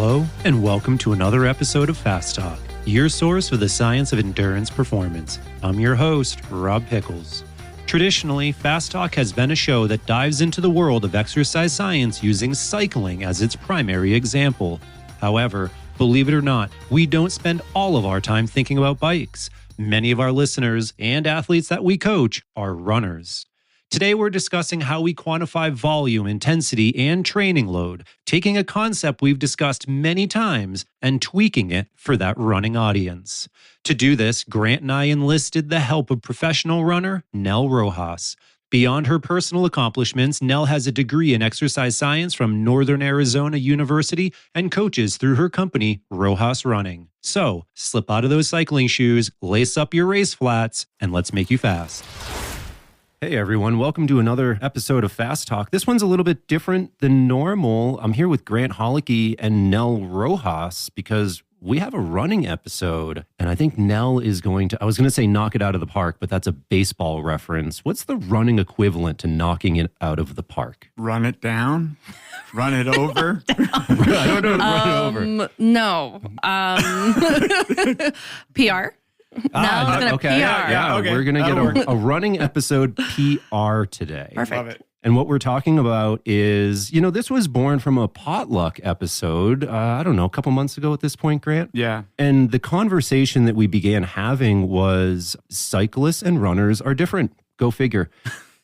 Hello, and welcome to another episode of Fast Talk, your source for the science of endurance performance. I'm your host, Rob Pickles. Traditionally, Fast Talk has been a show that dives into the world of exercise science using cycling as its primary example. However, believe it or not, we don't spend all of our time thinking about bikes. Many of our listeners and athletes that we coach are runners. Today, we're discussing how we quantify volume, intensity, and training load, taking a concept we've discussed many times and tweaking it for that running audience. To do this, Grant and I enlisted the help of professional runner Nell Rojas. Beyond her personal accomplishments, Nell has a degree in exercise science from Northern Arizona University and coaches through her company, Rojas Running. So, slip out of those cycling shoes, lace up your race flats, and let's make you fast. Hey everyone, welcome to another episode of Fast Talk. This one's a little bit different than normal. I'm here with Grant Holicky and Nell Rojas because we have a running episode, and I think Nell is going to, I was going to say knock it out of the park, but that's a baseball reference. What's the running equivalent to knocking it out of the park? Run it down? Run it over? I don't know. Run it over. No. PR. No, it's okay. PR. Yeah, okay. We're going to get a running episode PR today. Perfect. Love it. And what we're talking about is, this was born from a potluck episode, I don't know, a couple months ago at this point, Grant. Yeah. And the conversation that we began having was cyclists and runners are different. Go figure.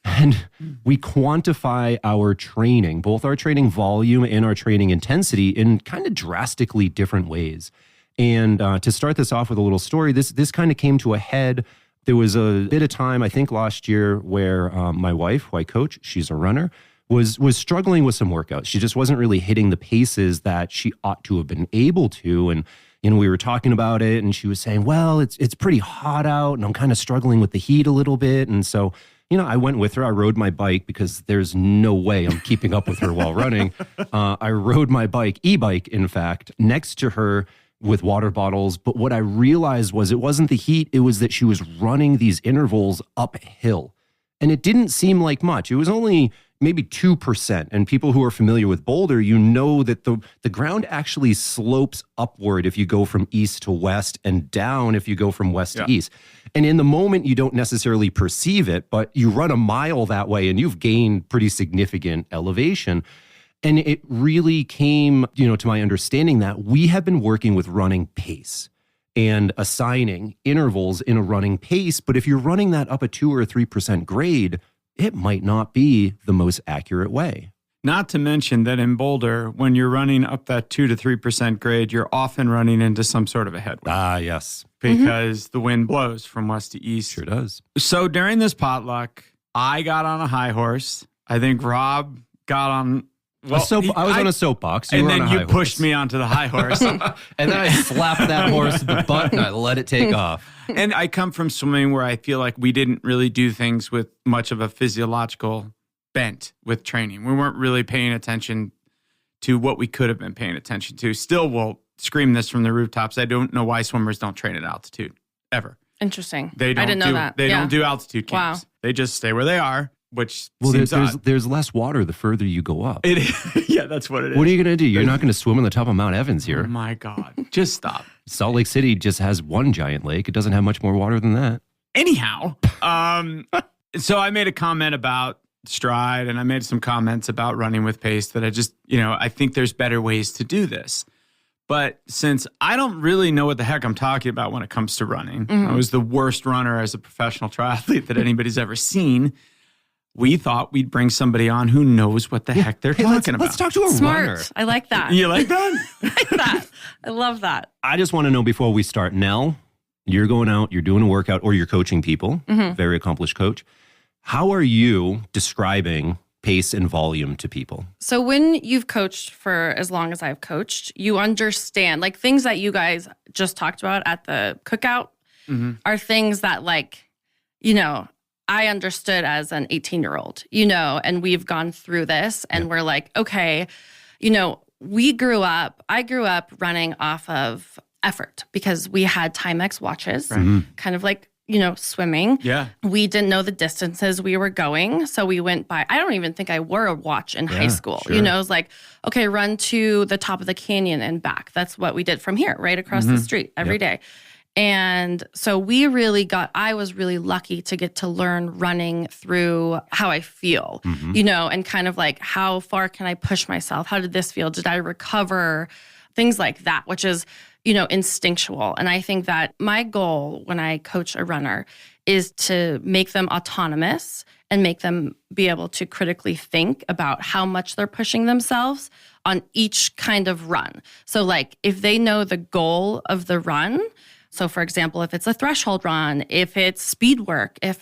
And we quantify our training, both our training volume and our training intensity in kind of drastically different ways. And to start this off with a little story, this kind of came to a head. There was a bit of time, I think last year, where my wife, who I coach, she's a runner, was struggling with some workouts. She just wasn't really hitting the paces that she ought to have been able to. And, we were talking about it, and she was saying, well, it's pretty hot out, and I'm kind of struggling with the heat a little bit. And so, I went with her. I rode my bike because there's no way I'm keeping up with her while running. I rode my bike, e-bike, in fact, next to her with water bottles. But what I realized was it wasn't the heat. It was that she was running these intervals uphill. And it didn't seem like much. It was only maybe 2%. And people who are familiar with Boulder, that the ground actually slopes upward if you go from east to west and down if you go from west to east. And in the moment, you don't necessarily perceive it, but you run a mile that way and you've gained pretty significant elevation. And it really came, to my understanding that we have been working with running pace and assigning intervals in a running pace. But if you're running that up a 2 or 3% grade, it might not be the most accurate way. Not to mention that in Boulder, when you're running up that 2 to 3% grade, you're often running into some sort of a headwind. Ah, yes. Because the wind blows from west to east. Sure does. So during this potluck, I got on a high horse. I think Rob got on... Well, I was on a soapbox. And then you pushed me onto the high horse. And then I slapped that horse with the butt and I let it take off. And I come from swimming where I feel like we didn't really do things with much of a physiological bent with training. We weren't really paying attention to what we could have been paying attention to. Still will scream this from the rooftops. I don't know why swimmers don't train at altitude, ever. Interesting. They don't I didn't know that. They don't do altitude camps. Wow. They just stay where they are. Which there's less water the further you go up. Yeah, that's what it is. What are you going to do? You're not going to swim on the top of Mount Evans here. Oh my God. Just stop. Salt Lake City just has one giant lake. It doesn't have much more water than that. Anyhow, so I made a comment about stride and I made some comments about running with pace that I just, I think there's better ways to do this. But since I don't really know what the heck I'm talking about when it comes to running, I was the worst runner as a professional triathlete that anybody's ever seen. We thought we'd bring somebody on who knows what the heck they're talking about. Let's talk to a Smart. runner. I like that. You like that? I like that. I love that. I just want to know before we start, Nell, you're going out, you're doing a workout, or you're coaching people, very accomplished coach. How are you describing pace and volume to people? So when you've coached for as long as I've coached, you understand, like things that you guys just talked about at the cookout are things that I understood as an 18-year-old, and we've gone through this and we're like, okay, I grew up running off of effort because we had Timex watches, kind of like, swimming. Yeah. We didn't know the distances we were going. So we went by, I don't even think I wore a watch in high school. Sure. It was like, okay, run to the top of the canyon and back. That's what we did from here, right across the street every day. And so I was really lucky to get to learn running through how I feel, and kind of like, how far can I push myself? How did this feel? Did I recover? Things like that, which is, instinctual. And I think that my goal when I coach a runner is to make them autonomous and make them be able to critically think about how much they're pushing themselves on each kind of run. So like if they know the goal of the run, so for example, if it's a threshold run, if it's speed work, if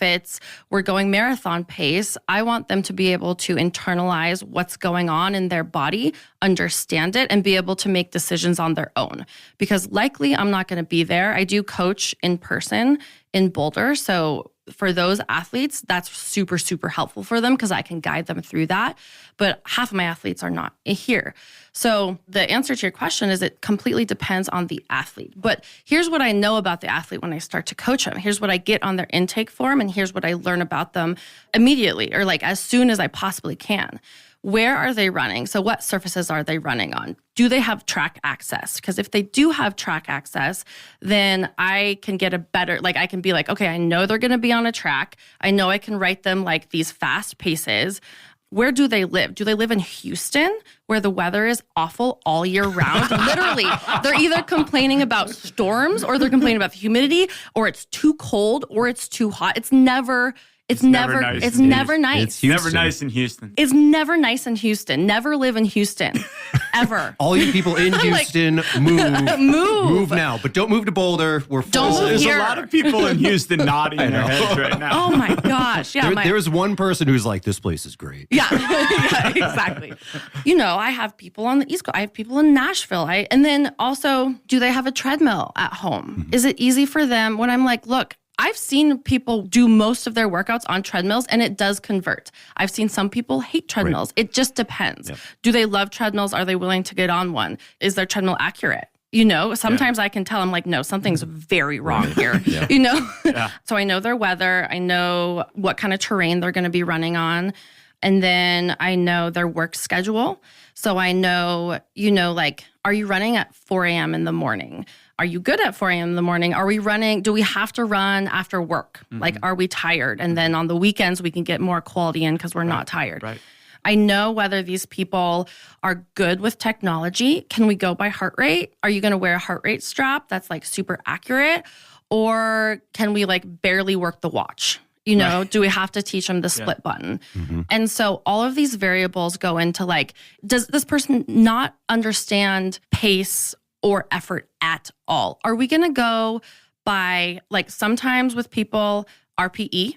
we're going marathon pace, I want them to be able to internalize what's going on in their body, understand it, and be able to make decisions on their own. Because likely I'm not going to be there. I do coach in person in Boulder. So for those athletes, that's super, super helpful for them because I can guide them through that. But half of my athletes are not here. So the answer to your question is it completely depends on the athlete. But here's what I know about the athlete when I start to coach them. Here's what I get on their intake form, and here's what I learn about them immediately, or like as soon as I possibly can. Where are they running? So what surfaces are they running on? Do they have track access? Because if they do have track access, then I can get I can be like, okay, I know they're going to be on a track. I know I can write them like these fast paces. Where do they live? Do they live in Houston, where the weather is awful all year round? Literally, they're either complaining about storms, or they're complaining about the humidity, or it's too cold, or it's too hot. It's never nice. It's never nice. It's never nice in Houston. It's never nice in Houston. Never live in Houston, ever. All you people in Houston, move now, but don't move to Boulder. We're full. There's a lot of people in Houston nodding their heads right now. Oh my gosh! Yeah, there's one person who's like, "This place is great." Yeah, yeah, exactly. I have people on the East Coast. I have people in Nashville. And then also, do they have a treadmill at home? Is it easy for them? When I'm like, look, I've seen people do most of their workouts on treadmills, and it does convert. I've seen some people hate treadmills. Right. It just depends. Yep. Do they love treadmills? Are they willing to get on one? Is their treadmill accurate? Sometimes I can tell, I'm like, no, something's very wrong here, Yeah. So I know their weather. I know what kind of terrain they're going to be running on. And then I know their work schedule. So I know, are you running at 4 a.m. in the morning? Are you good at 4 a.m. in the morning? Are we running? Do we have to run after work? Like, are we tired? And then on the weekends, we can get more quality in because we're not tired. Right. I know whether these people are good with technology. Can we go by heart rate? Are you going to wear a heart rate strap that's like super accurate? Or can we like barely work the watch? Do we have to teach them the split button? And so all of these variables go into like, does this person not understand pace or effort at all? Are we going to go by, like, sometimes with people, RPE,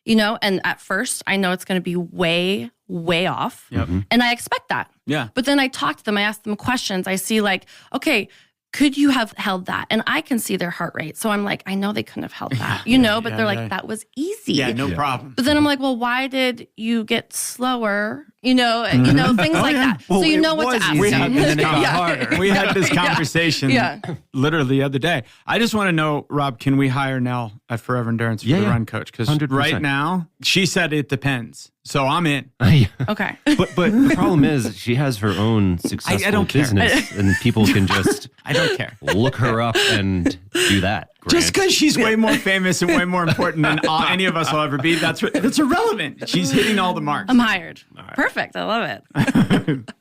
and at first I know it's going to be way, way off. Yep. And I expect that. Yeah. But then I talk to them, I ask them questions. I see like, okay, could you have held that? And I can see their heart rate. So I'm like, I know they couldn't have held that, but they're like, that was easy. Yeah, no problem. But then I'm like, well, why did you get slower? Things like that. Well, so what to ask We them. had this harder. We had this conversation literally the other day. I just want to know, Rob, can we hire Nell at Forever Endurance for the run coach? Because right now, she said it depends. So I'm in. Okay. But the problem is she has her own successful business, and people can just I don't care. Look her up and do that. Grant. Just because she's way more famous and way more important than any of us will ever be, that's irrelevant. She's hitting all the marks. I'm hired. Right. Perfect. I love it.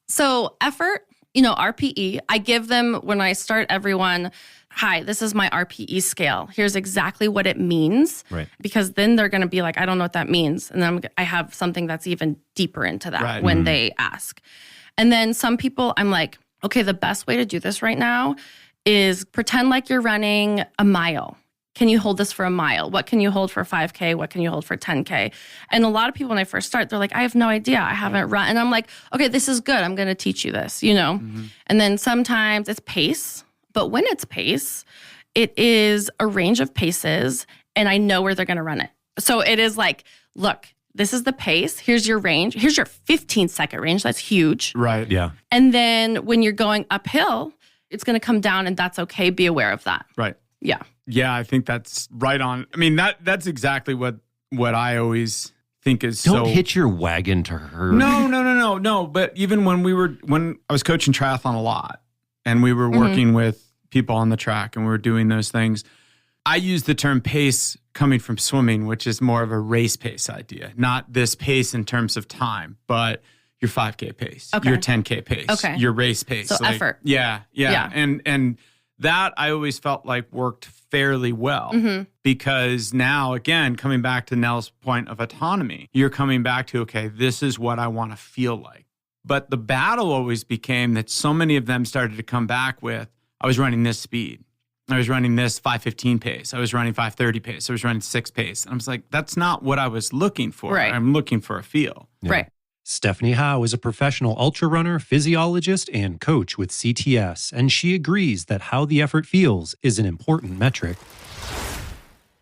So effort, RPE, I give them when I start everyone, hi, this is my RPE scale. Here's exactly what it means. Right. Because then they're going to be like, I don't know what that means. And then I have something that's even deeper into that when they ask. And then some people, I'm like, okay, the best way to do this right now is pretend like you're running a mile. Can you hold this for a mile? What can you hold for 5K? What can you hold for 10K? And a lot of people, when I first start, they're like, I have no idea. I haven't run. And I'm like, okay, this is good. I'm going to teach you this, And then sometimes it's pace. But when it's pace, it is a range of paces, and I know where they're going to run it. So it is like, look, this is the pace. Here's your range. Here's your 15-second range. That's huge. Right. Yeah. And then when you're going uphill, it's going to come down, and that's okay. Be aware of that. Right. Yeah. Yeah, I think that's right on. I mean, that's exactly what I always think is Don't hitch your wagon to her. No. But even when I was coaching triathlon a lot and we were working with people on the track and we were doing those things, I use the term pace coming from swimming, which is more of a race pace idea, not this pace in terms of time, but your 5K pace, your 10K pace, your race pace. So effort. Yeah. And that I always felt like worked fairly well because now, again, coming back to Nell's point of autonomy, you're coming back to, okay, this is what I want to feel like. But the battle always became that so many of them started to come back with, I was running this speed. I was running this 5:15 pace. I was running 5:30 pace. I was running 6 pace. And I was like, that's not what I was looking for. Right. I'm looking for a feel. Yeah. Right. Stephanie Howe is a professional ultra runner, physiologist, and coach with CTS, and she agrees that how the effort feels is an important metric.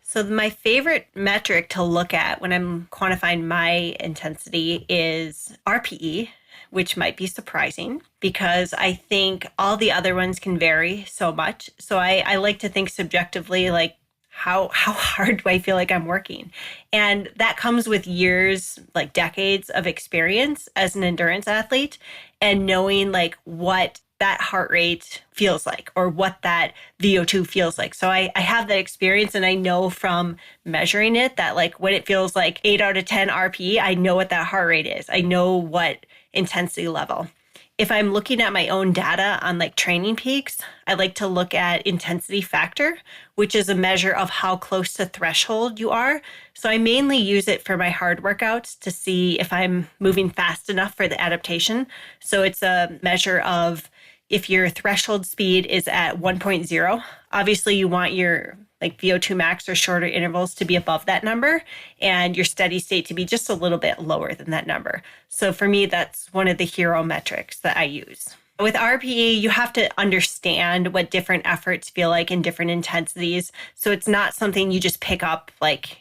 So my favorite metric to look at when I'm quantifying my intensity is RPE, which might be surprising because I think all the other ones can vary so much. So I like to think subjectively, like, how hard do I feel like I'm working? And that comes with years, like decades of experience as an endurance athlete and knowing like what that heart rate feels like or what that VO2 feels like. So I have that experience and I know from measuring it that like when it feels like 8 out of 10 RPE, I know what that heart rate is. I know what intensity level. If I'm looking at my own data on like training peaks, I like to look at intensity factor, which is a measure of how close to threshold you are. So I mainly use it for my hard workouts to see if I'm moving fast enough for the adaptation. So it's a measure of if your threshold speed is at 1.0, obviously you want your like VO2 max or shorter intervals to be above that number and your steady state to be just a little bit lower than that number. So for me, that's one of the hero metrics that I use. With RPE, you have to understand what different efforts feel like in different intensities. So it's not something you just pick up like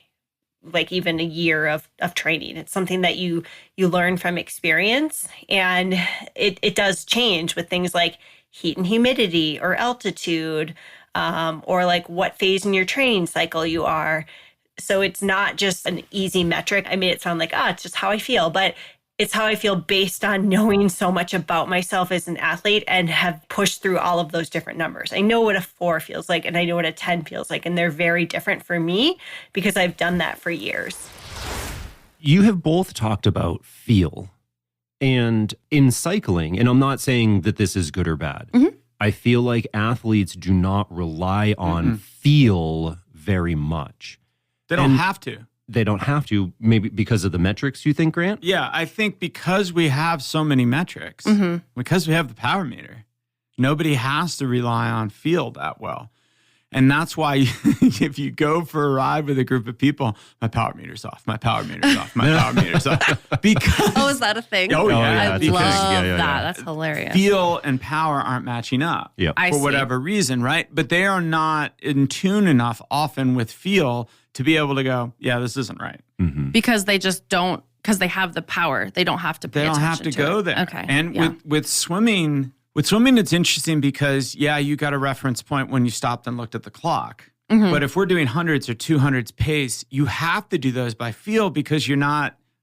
even a year of training. It's something that you learn from experience. And it does change with things like heat and humidity or altitude, or like what phase in your training cycle you are. So it's not just an easy metric. I made it sound like, it's just how I feel, but it's how I feel based on knowing so much about myself as an athlete and have pushed through all of those different numbers. I know what a 4 feels like and I know what a 10 feels like, and they're very different for me because I've done that for years. You have both talked about feel. And in cycling, and I'm not saying that this is good or bad, I feel like athletes do not rely on feel very much. They don't have to. They don't have to, maybe because of the metrics, you think, Grant? Yeah, I think because we have so many metrics, because we have the power meter, nobody has to rely on feel that well. And that's why if you go for a ride with a group of people, my power meter's off, my power meter's off, my power meter's off. Because, is that a thing? Oh, yeah. I love Yeah. that. That's hilarious. Feel and power aren't matching up for whatever reason, right? But they are not in tune enough often with feel to be able to go, yeah, this isn't right. Because they just don't, because they have the power. They don't have to pay attention to it. They don't have to go there. Okay. And with swimming, it's interesting because, you got a reference point when you stopped and looked at the clock. But if we're doing hundreds or 200s pace, you have to do those by feel because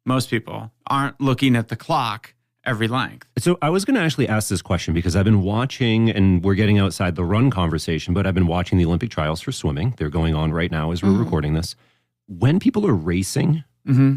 most people aren't looking at the clock every length. So I was going to actually ask this question because I've been watching, and we're getting outside the run conversation, but I've been watching the Olympic trials for swimming. They're going on right now as we're recording this. When people are racing,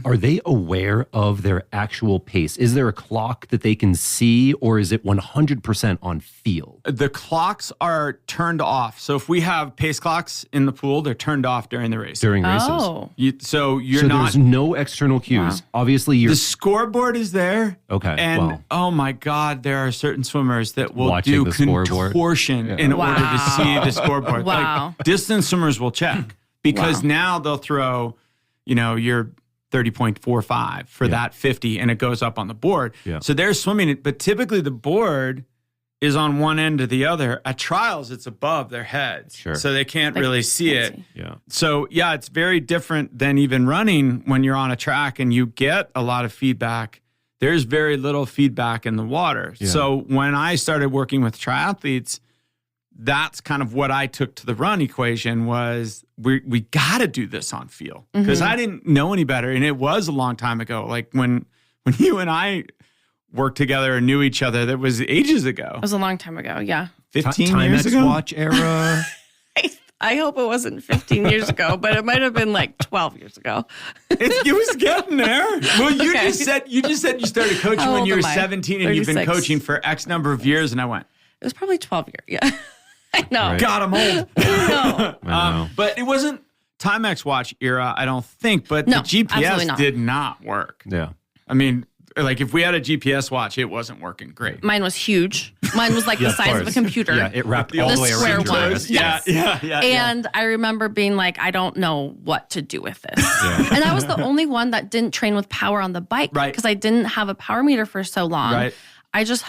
are they aware of their actual pace? Is there a clock that they can see, or is it 100% on feel? The clocks are turned off. So if we have pace clocks in the pool, they're turned off during the race. During races. Oh. So there's no extral cues. Wow. Obviously, the scoreboard is there. Okay. And oh my God, there are certain swimmers that will Watching do the scoreboard. contortion in order to see the scoreboard. Wow. Like distance swimmers will check because now they'll throw, your 30.45 for that 50 and it goes up on the board. Yeah. So they're swimming it, but typically the board is on one end or the other. At trials, it's above their heads. Sure. So they can't really see it. Yeah. So it's very different than even running when you're on a track and you get a lot of feedback. There's very little feedback in the water. Yeah. So when I started working with triathletes, that's kind of what I took to the run equation was we got to do this on feel because I didn't know any better. And it was a long time ago. Like when you and I worked together and knew each other, that was ages ago. It was a long time ago. Yeah. 15 years ago? Watch era. I hope it wasn't 15 years ago, but it might have been like 12 years ago. It was getting there. Well, you just said you started coaching How when old you were am I? 17 and you've been 36. coaching for X number of years. And I went, It was probably 12 years. Yeah. I know. Right. God, I'm old. No. I know. But it wasn't Timex watch era, I don't think. But No, the absolutely GPS not. did not work. Yeah. I mean, like if we had a GPS watch, it wasn't working great. Mine was huge. Mine was like the size of a computer. Yeah, it wrapped The all The the way square around your one. wrist. Yes. Yeah. And I remember being like, I don't know what to do with this. Yeah. And I was the only one that didn't train with power on the bike Right. because I didn't have a power meter for so long. Right. I just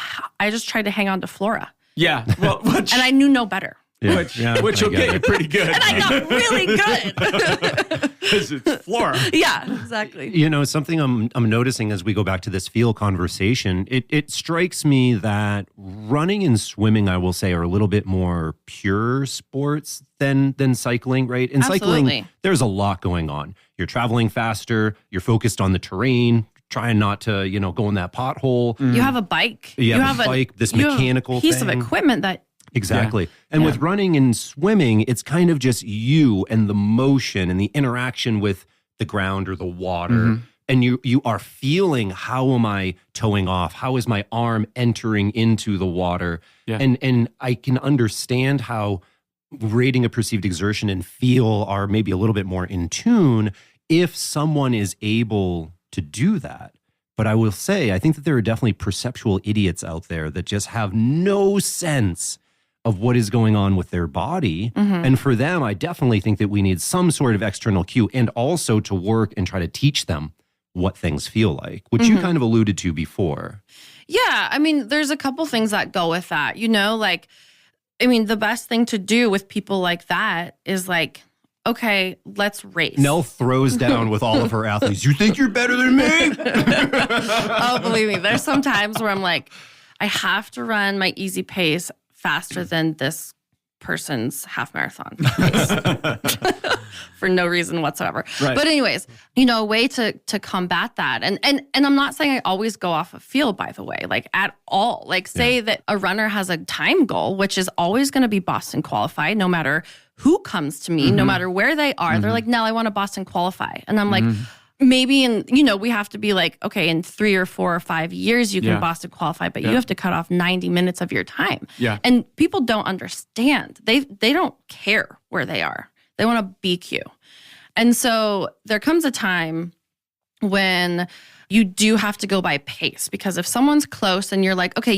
tried to hang on to Flora. Yeah. Well, And I knew no better. Yeah. which Yeah, will I get get you it. pretty good. And I got really good. Because it's Flora. Yeah, exactly. You know, something I'm noticing as we go back to this feel conversation, it strikes me that running and swimming, I will say, are a little bit more pure sports than cycling, right? In cycling, Absolutely. there's a lot going on. You're traveling faster, you're focused on the terrain, trying not to, go in that pothole. You have a bike. You have a bike, this you have a mechanical piece thing. of equipment that Exactly. And with running and swimming, it's kind of just you and the motion and the interaction with the ground or the water. And you are feeling, how am I towing off? How is my arm entering into the water? Yeah. And I can understand how rating a perceived exertion and feel are maybe a little bit more in tune if someone is able to do that. But I will say, I think that there are definitely perceptual idiots out there that just have no sense of what is going on with their body. And for them, I definitely think that we need some sort of external cue and also to work and try to teach them what things feel like, which you kind of alluded to before. Yeah, I mean, there's a couple things that go with that, the best thing to do with people like that is like, okay, let's race. Nell throws down with all of her athletes. You think you're better than me? Oh, believe me, there's some times where I'm like, I have to run my easy pace faster than this person's half marathon pace for no reason whatsoever. Right. But anyways, a way to combat that. And I'm not saying I always go off of feel, by the way, like at all. Like say that a runner has a time goal, which is always going to be Boston qualify, no matter who comes to me, no matter where they are. They're like, Nell, I want to Boston qualify. And I'm like, maybe we have to be like, okay, in 3 or 4 or 5 years, you can Boston qualify, but you have to cut off 90 minutes of your time. Yeah. And people don't understand. They don't care where they are. They want to BQ. And so there comes a time when you do have to go by pace, because if someone's close and you're like, okay,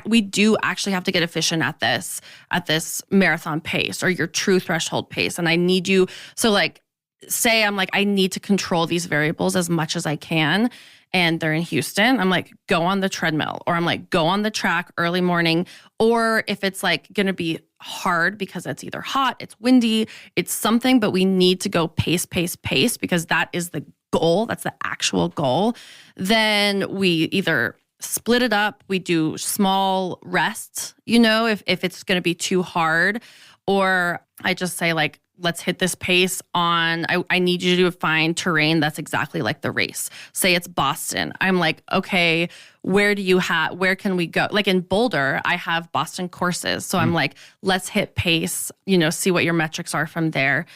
we do actually have to get efficient at this marathon pace or your true threshold pace. And I need you. So like, say I'm like, I need to control these variables as much as I can. And they're in Houston, I'm like, go on the treadmill, or I'm like, go on the track early morning. Or if it's like going to be hard because it's either hot, it's windy, it's something, but we need to go pace, because that is the goal. That's the actual goal. Then we either split it up, we do small rests, if it's going to be too hard, or I just say like, let's hit this pace on, I need you to find terrain that's exactly like the race. Say it's Boston. I'm like, okay, where can we go? Like in Boulder, I have Boston courses. So I'm like, let's hit pace, see what your metrics are from there.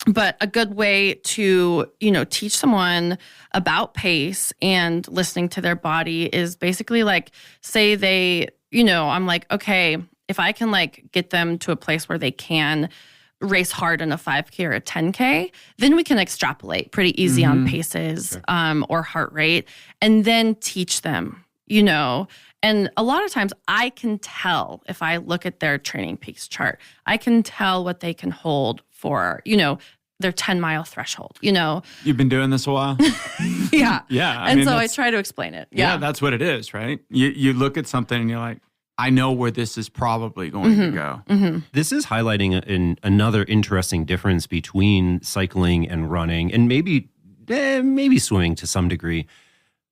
But a good way to, teach someone about pace and listening to their body is basically like, say they, I'm like, okay, if I can like get them to a place where they can race hard in a 5K or a 10K, then we can extrapolate pretty easy on paces or heart rate, and then teach them, And a lot of times I can tell if I look at their training peaks chart, I can tell what they can hold for, their 10-mile threshold, You've been doing this a while? Yeah. Yeah. I try to explain it. Yeah, that's what it is, right? You look at something and you're like, I know where this is probably going to go. This is highlighting another interesting difference between cycling and running, and maybe swimming to some degree.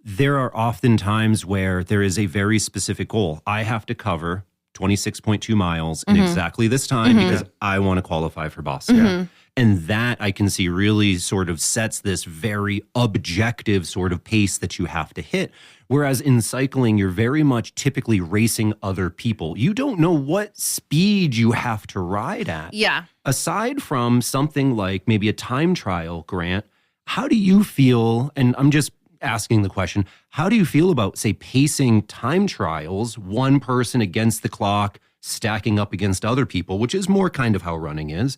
There are often times where there is a very specific goal. I have to cover 26.2 miles in exactly this time because I want to qualify for Boston. And that I can see really sort of sets this very objective sort of pace that you have to hit. Whereas in cycling, you're very much typically racing other people. You don't know what speed you have to ride at. Yeah. Aside from something like maybe a time trial, Grant, how do you feel, and I'm just asking the question, how do you feel about, say, pacing time trials, one person against the clock, stacking up against other people, which is more kind of how running is?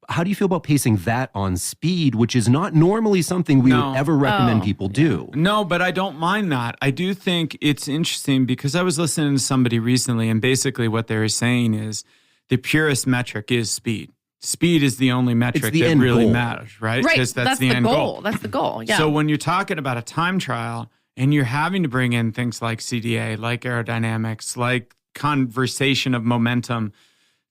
How do you feel about pacing that on speed, which is not normally something we would ever recommend people do? No, but I don't mind that. I do think it's interesting because I was listening to somebody recently, and basically what they were saying is the purest metric is speed. Speed is the only metric that really matters, right? Right. Because that's the end goal. goal. That's the goal. Yeah. So when you're talking about a time trial and you're having to bring in things like CDA, like aerodynamics, like conversation of momentum,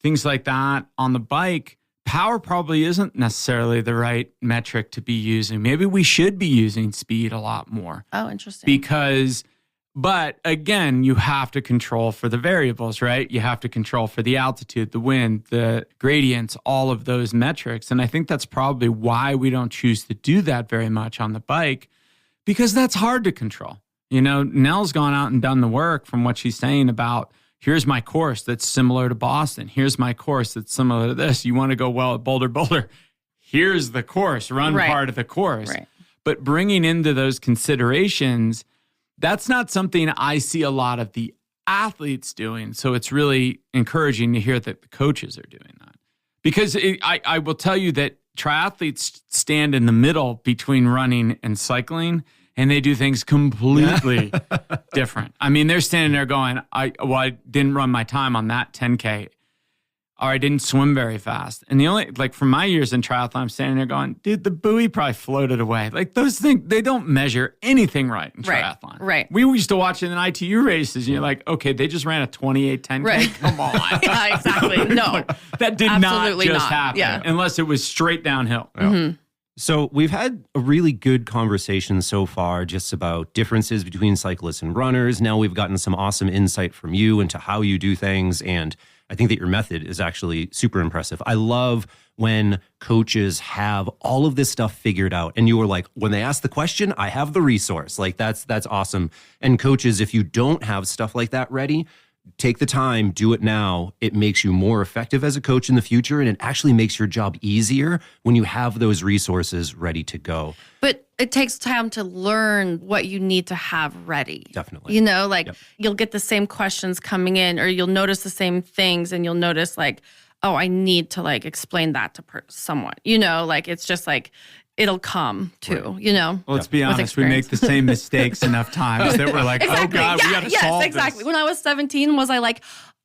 things like that on the bike, power probably isn't necessarily the right metric to be using. Maybe we should be using speed a lot more. Oh, interesting. But again, you have to control for the variables, right? You have to control for the altitude, the wind, the gradients, all of those metrics. And I think that's probably why we don't choose to do that very much on the bike, because that's hard to control. You know, Nell's gone out and done the work from what she's saying about, here's my course that's similar to Boston. Here's my course that's similar to this. You want to go well at Boulder. Here's the course, run part of the course. Right. But bringing into those considerations, that's not something I see a lot of the athletes doing. So it's really encouraging to hear that the coaches are doing that. Because I will tell you that triathletes stand in the middle between running and cycling, and they do things completely different. I mean, they're standing there going, I didn't run my time on that 10K, or I didn't swim very fast. And the only, like from my years in triathlon, I'm standing there going, dude, the buoy probably floated away. Like those things, they don't measure anything right in triathlon. Right. We used to watch it in ITU races, and you're like, okay, they just ran a 28 10K. Right. Come on. Yeah, exactly. No. That did Absolutely not just not. happen Yeah. unless it was straight downhill. So we've had a really good conversation so far just about differences between cyclists and runners. Now we've gotten some awesome insight from you into how you do things, and I think that your method is actually super impressive. I love when coaches have all of this stuff figured out and you were like, when they ask the question, I have the resource. Like that's awesome. And coaches, if you don't have stuff like that ready, take the time, do it now. It makes you more effective as a coach in the future, and it actually makes your job easier when you have those resources ready to go. But it takes time to learn what you need to have ready. Definitely. You know, like you'll get the same questions coming in, or you'll notice the same things, and you'll notice like, oh, I need to like explain that to someone. You know, like it's just like, it'll come too, you know? Well, let's be honest, we make the same mistakes enough times that we're like, exactly. oh God, we got to solve exactly. this. When I was 17, was I like,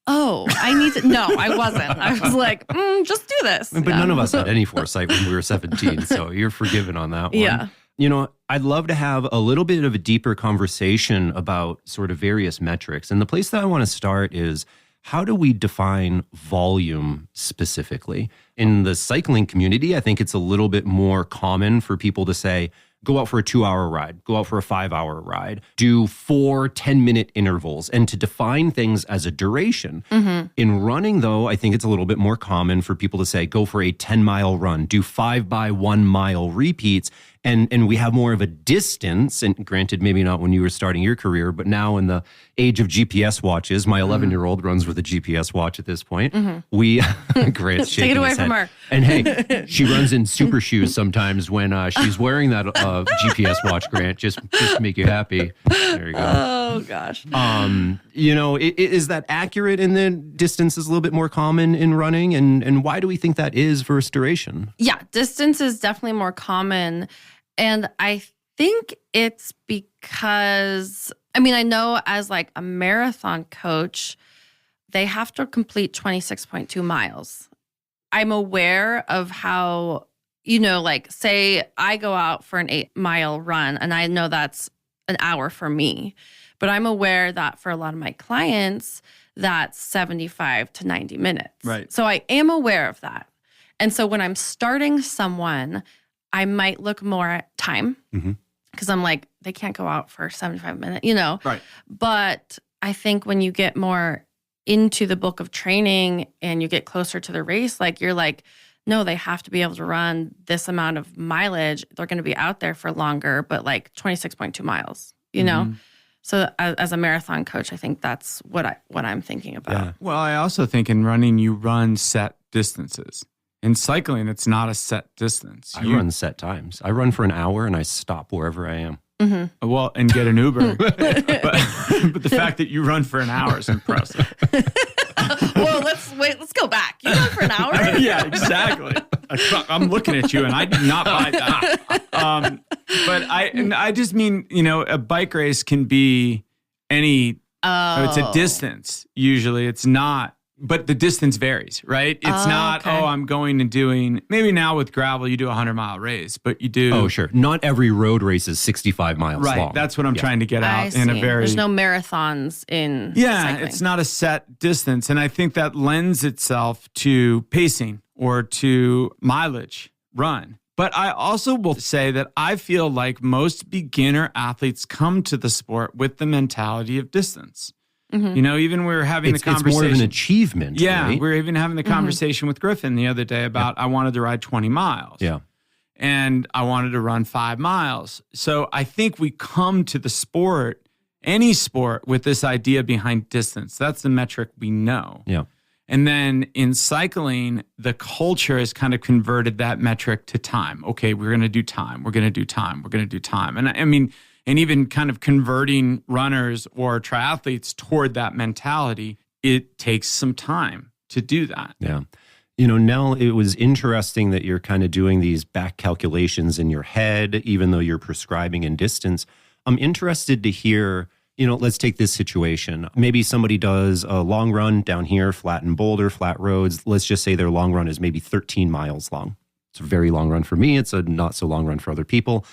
oh, I need to, no, I wasn't. I was like, just do this. But none of us had any foresight when we were 17, so you're forgiven on that one. Yeah. You know, I'd love to have a little bit of a deeper conversation about sort of various metrics. And the place that I want to start is, how do we define volume specifically? In the cycling community, I think it's a little bit more common for people to say, go out for a 2-hour ride, go out for a 5-hour ride, do 4 10-minute intervals, and to define things as a duration. In running, though, I think it's a little bit more common for people to say, go for a 10-mile run, do 5 by 1 mile repeats. And we have more of a distance, and granted, maybe not when you were starting your career, but now in the age of GPS watches, my 11-year-old runs with a GPS watch at this point. We, Grant's shaking Take it away his from head. her. And hey, she runs in super shoes sometimes when she's wearing that GPS watch, Grant, just to make you happy. There you go. Oh, gosh. You know, is that accurate in the distance is a little bit more common in running? And why do we think that is versus duration? Yeah, distance is definitely more common. And I think it's because, I mean, I know as like a marathon coach, they have to complete 26.2 miles. I'm aware of how, you know, like say I go out for an 8-mile run and I know that's an hour for me, but I'm aware that for a lot of my clients, that's 75 to 90 minutes. Right. So I am aware of that. And so when I'm starting someone, I might look more at time because I'm like, they can't go out for 75 minutes, you know? Right. But I think when you get more into the book of training and you get closer to the race, like you're like, no, they have to be able to run this amount of mileage. They're going to be out there for longer, but like 26.2 miles, you know? So as a marathon coach, I think that's what I'm thinking about. Yeah. Well, I also think in running, you run set distances. In cycling, it's not a set distance. I run set times. I run for an hour and I stop wherever I am. Well, and get an Uber. but the fact that you run for an hour is impressive. Well, let's go back. You run for an hour? Yeah, exactly. I'm looking at you and I do not buy that. But I just mean, a bike race can be any, it's a distance. Usually it's not, but the distance varies, right? It's not, I'm going and doing, maybe now with gravel, you do a 100-mile race, but you do. Oh, sure. Not every road race is 65 miles long. Right. That's what I'm trying to get out I in a see. very. There's no marathons in cycling. It's not a set distance. And I think that lends itself to pacing or to mileage run. But I also will say that I feel like most beginner athletes come to the sport with the mentality of distance. Even we were having the conversation. It's more of an achievement. Yeah, right? we were even having the conversation with Griffin the other day about I wanted to ride 20 miles. Yeah. And I wanted to run 5 miles. So I think we come to the sport, any sport, with this idea behind distance. That's the metric we know. Yeah. And then in cycling, the culture has kind of converted that metric to time. Okay, we're going to do time. We're going to do time. We're going to do time. And I mean, and even kind of converting runners or triathletes toward that mentality, it takes some time to do that. Yeah. Nell, it was interesting that you're kind of doing these back calculations in your head, even though you're prescribing in distance. I'm interested to hear, let's take this situation. Maybe somebody does a long run down here, flat in Boulder, flat roads. Let's just say their long run is maybe 13 miles long. It's a very long run for me. It's a not so long run for other people.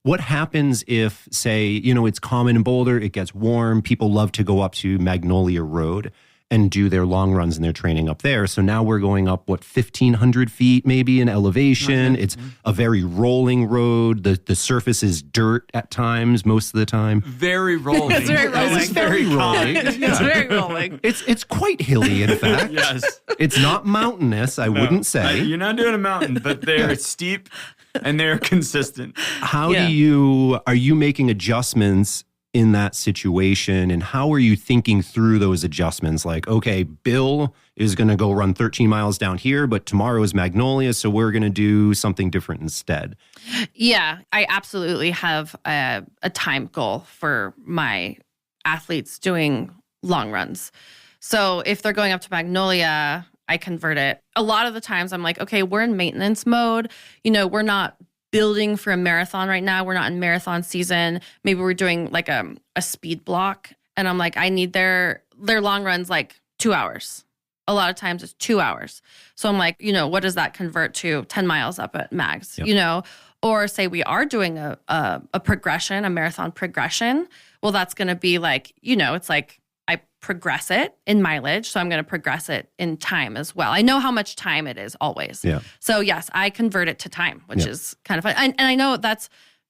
What happens if, say, it's common in Boulder, it gets warm, people love to go up to Magnolia Road and do their long runs and their training up there. So now we're going up, 1,500 feet maybe in elevation. It's a very rolling road. The surface is dirt at times, most of the time. Very rolling. It's very rolling. It's very rolling. It's very rolling. It's quite hilly, in fact. Yes. It's not mountainous, I wouldn't say. You're not doing a mountain, but they're steep and they're consistent. How are you making adjustments in that situation, and how are you thinking through those adjustments? Like, okay, Bill is going to go run 13 miles down here, but tomorrow is Magnolia, so we're going to do something different instead. Yeah, I absolutely have a time goal for my athletes doing long runs. So if they're going up to Magnolia, I convert it. A lot of the times I'm like, okay, we're in maintenance mode. We're not building for a marathon right now. We're not in marathon season. Maybe we're doing like a speed block. And I'm like, I need their long runs like 2 hours. A lot of times it's 2 hours. So I'm like, what does that convert to? 10 miles up at max, Or say we are doing a progression, a marathon progression. Well, that's going to be like, it's like I progress it in mileage. So I'm going to progress it in time as well. I know how much time it is always. Yeah. So yes, I convert it to time, which is kind of fun. And I know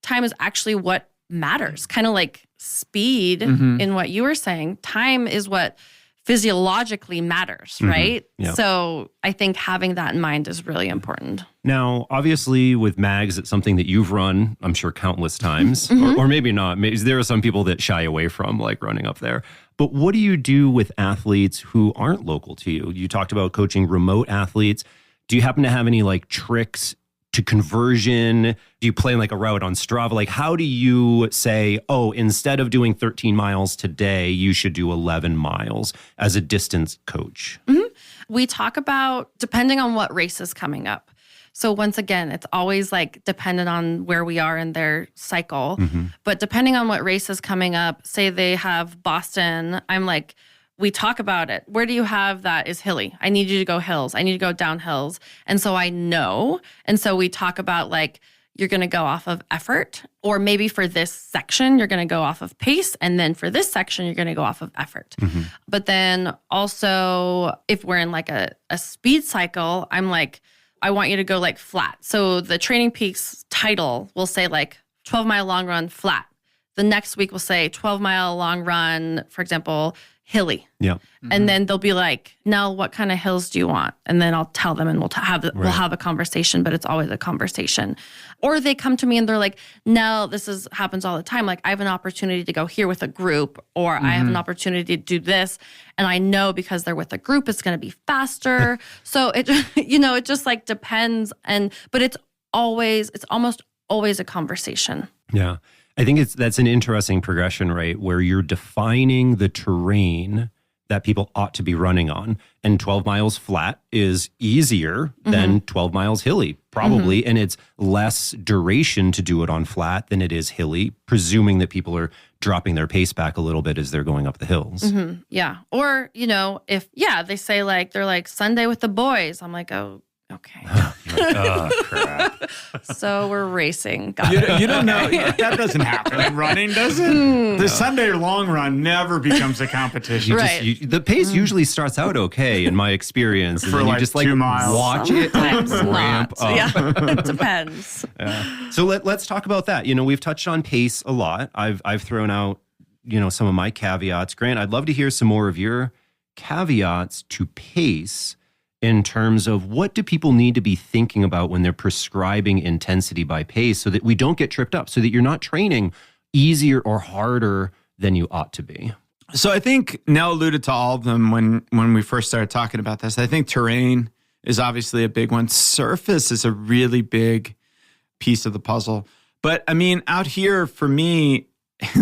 time is actually what matters, kind of like speed in what you were saying. Time is what physiologically matters, right? Yeah. So I think having that in mind is really important. Now, obviously, with mags, it's something that you've run, I'm sure, countless times, or maybe not. Maybe there are some people that shy away from like running up there. But what do you do with athletes who aren't local to you? You talked about coaching remote athletes. Do you happen to have any like tricks to conversion? Do you plan like a route on Strava? Like, how do you say, oh, instead of doing 13 miles today, you should do 11 miles as a distance coach? We talk about depending on what race is coming up. So once again, it's always like dependent on where we are in their cycle. But depending on what race is coming up, say they have Boston, I'm like, we talk about it. Where do you have that is hilly? I need you to go hills. I need to go down hills. And so I know. And so we talk about like, you're going to go off of effort, or maybe for this section, you're going to go off of pace. And then for this section, you're going to go off of effort. But then also if we're in like a speed cycle, I'm like, I want you to go like flat. So the Training Peaks title will say like 12-mile long run flat. the next week we'll say 12-mile long run, for example, hilly. Yeah. And then they'll be like, Nell, what kind of hills do you want? And then I'll tell them and we'll have a conversation, but it's always a conversation. Or they come to me and they're like, Nell, happens all the time. Like I have an opportunity to go here with a group, or I have an opportunity to do this. And I know because they're with a group, it's going to be faster. So it, it just like depends. But it's almost always a conversation. Yeah. I think that's an interesting progression, right? Where you're defining the terrain that people ought to be running on. And 12 miles flat is easier than 12 miles hilly, probably. And it's less duration to do it on flat than it is hilly, presuming that people are dropping their pace back a little bit as they're going up the hills. Yeah. Or, they say like, they're like Sunday with the boys. I'm like, oh, okay. Oh, crap. So we're racing. You don't know. That doesn't happen in running, does it? The Sunday long run never becomes a competition. The pace usually starts out okay, in my experience. And For then like you just 2 miles. Watch it ramp up. Yeah, it depends. Yeah. So let's talk about that. We've touched on pace a lot. I've thrown out, some of my caveats. Grant, I'd love to hear some more of your caveats to pace in terms of what do people need to be thinking about when they're prescribing intensity by pace so that we don't get tripped up, so that you're not training easier or harder than you ought to be. So I think Nell alluded to all of them when we first started talking about this. I think terrain is obviously a big one. Surface is a really big piece of the puzzle. But I mean, out here for me,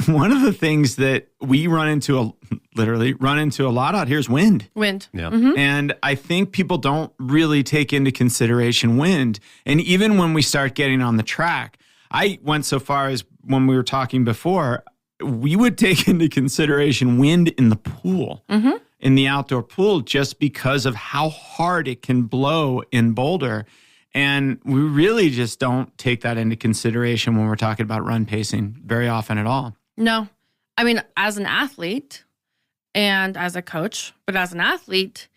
one of the things that we literally run into a lot out here is wind. Yeah. And I think people don't really take into consideration wind. And even when we start getting on the track, I went so far as when we were talking before, we would take into consideration wind in the pool, in the outdoor pool, just because of how hard it can blow in Boulder. And we really just don't take that into consideration when we're talking about run pacing very often at all. No. I mean, as an athlete and as a coach, but as an athlete,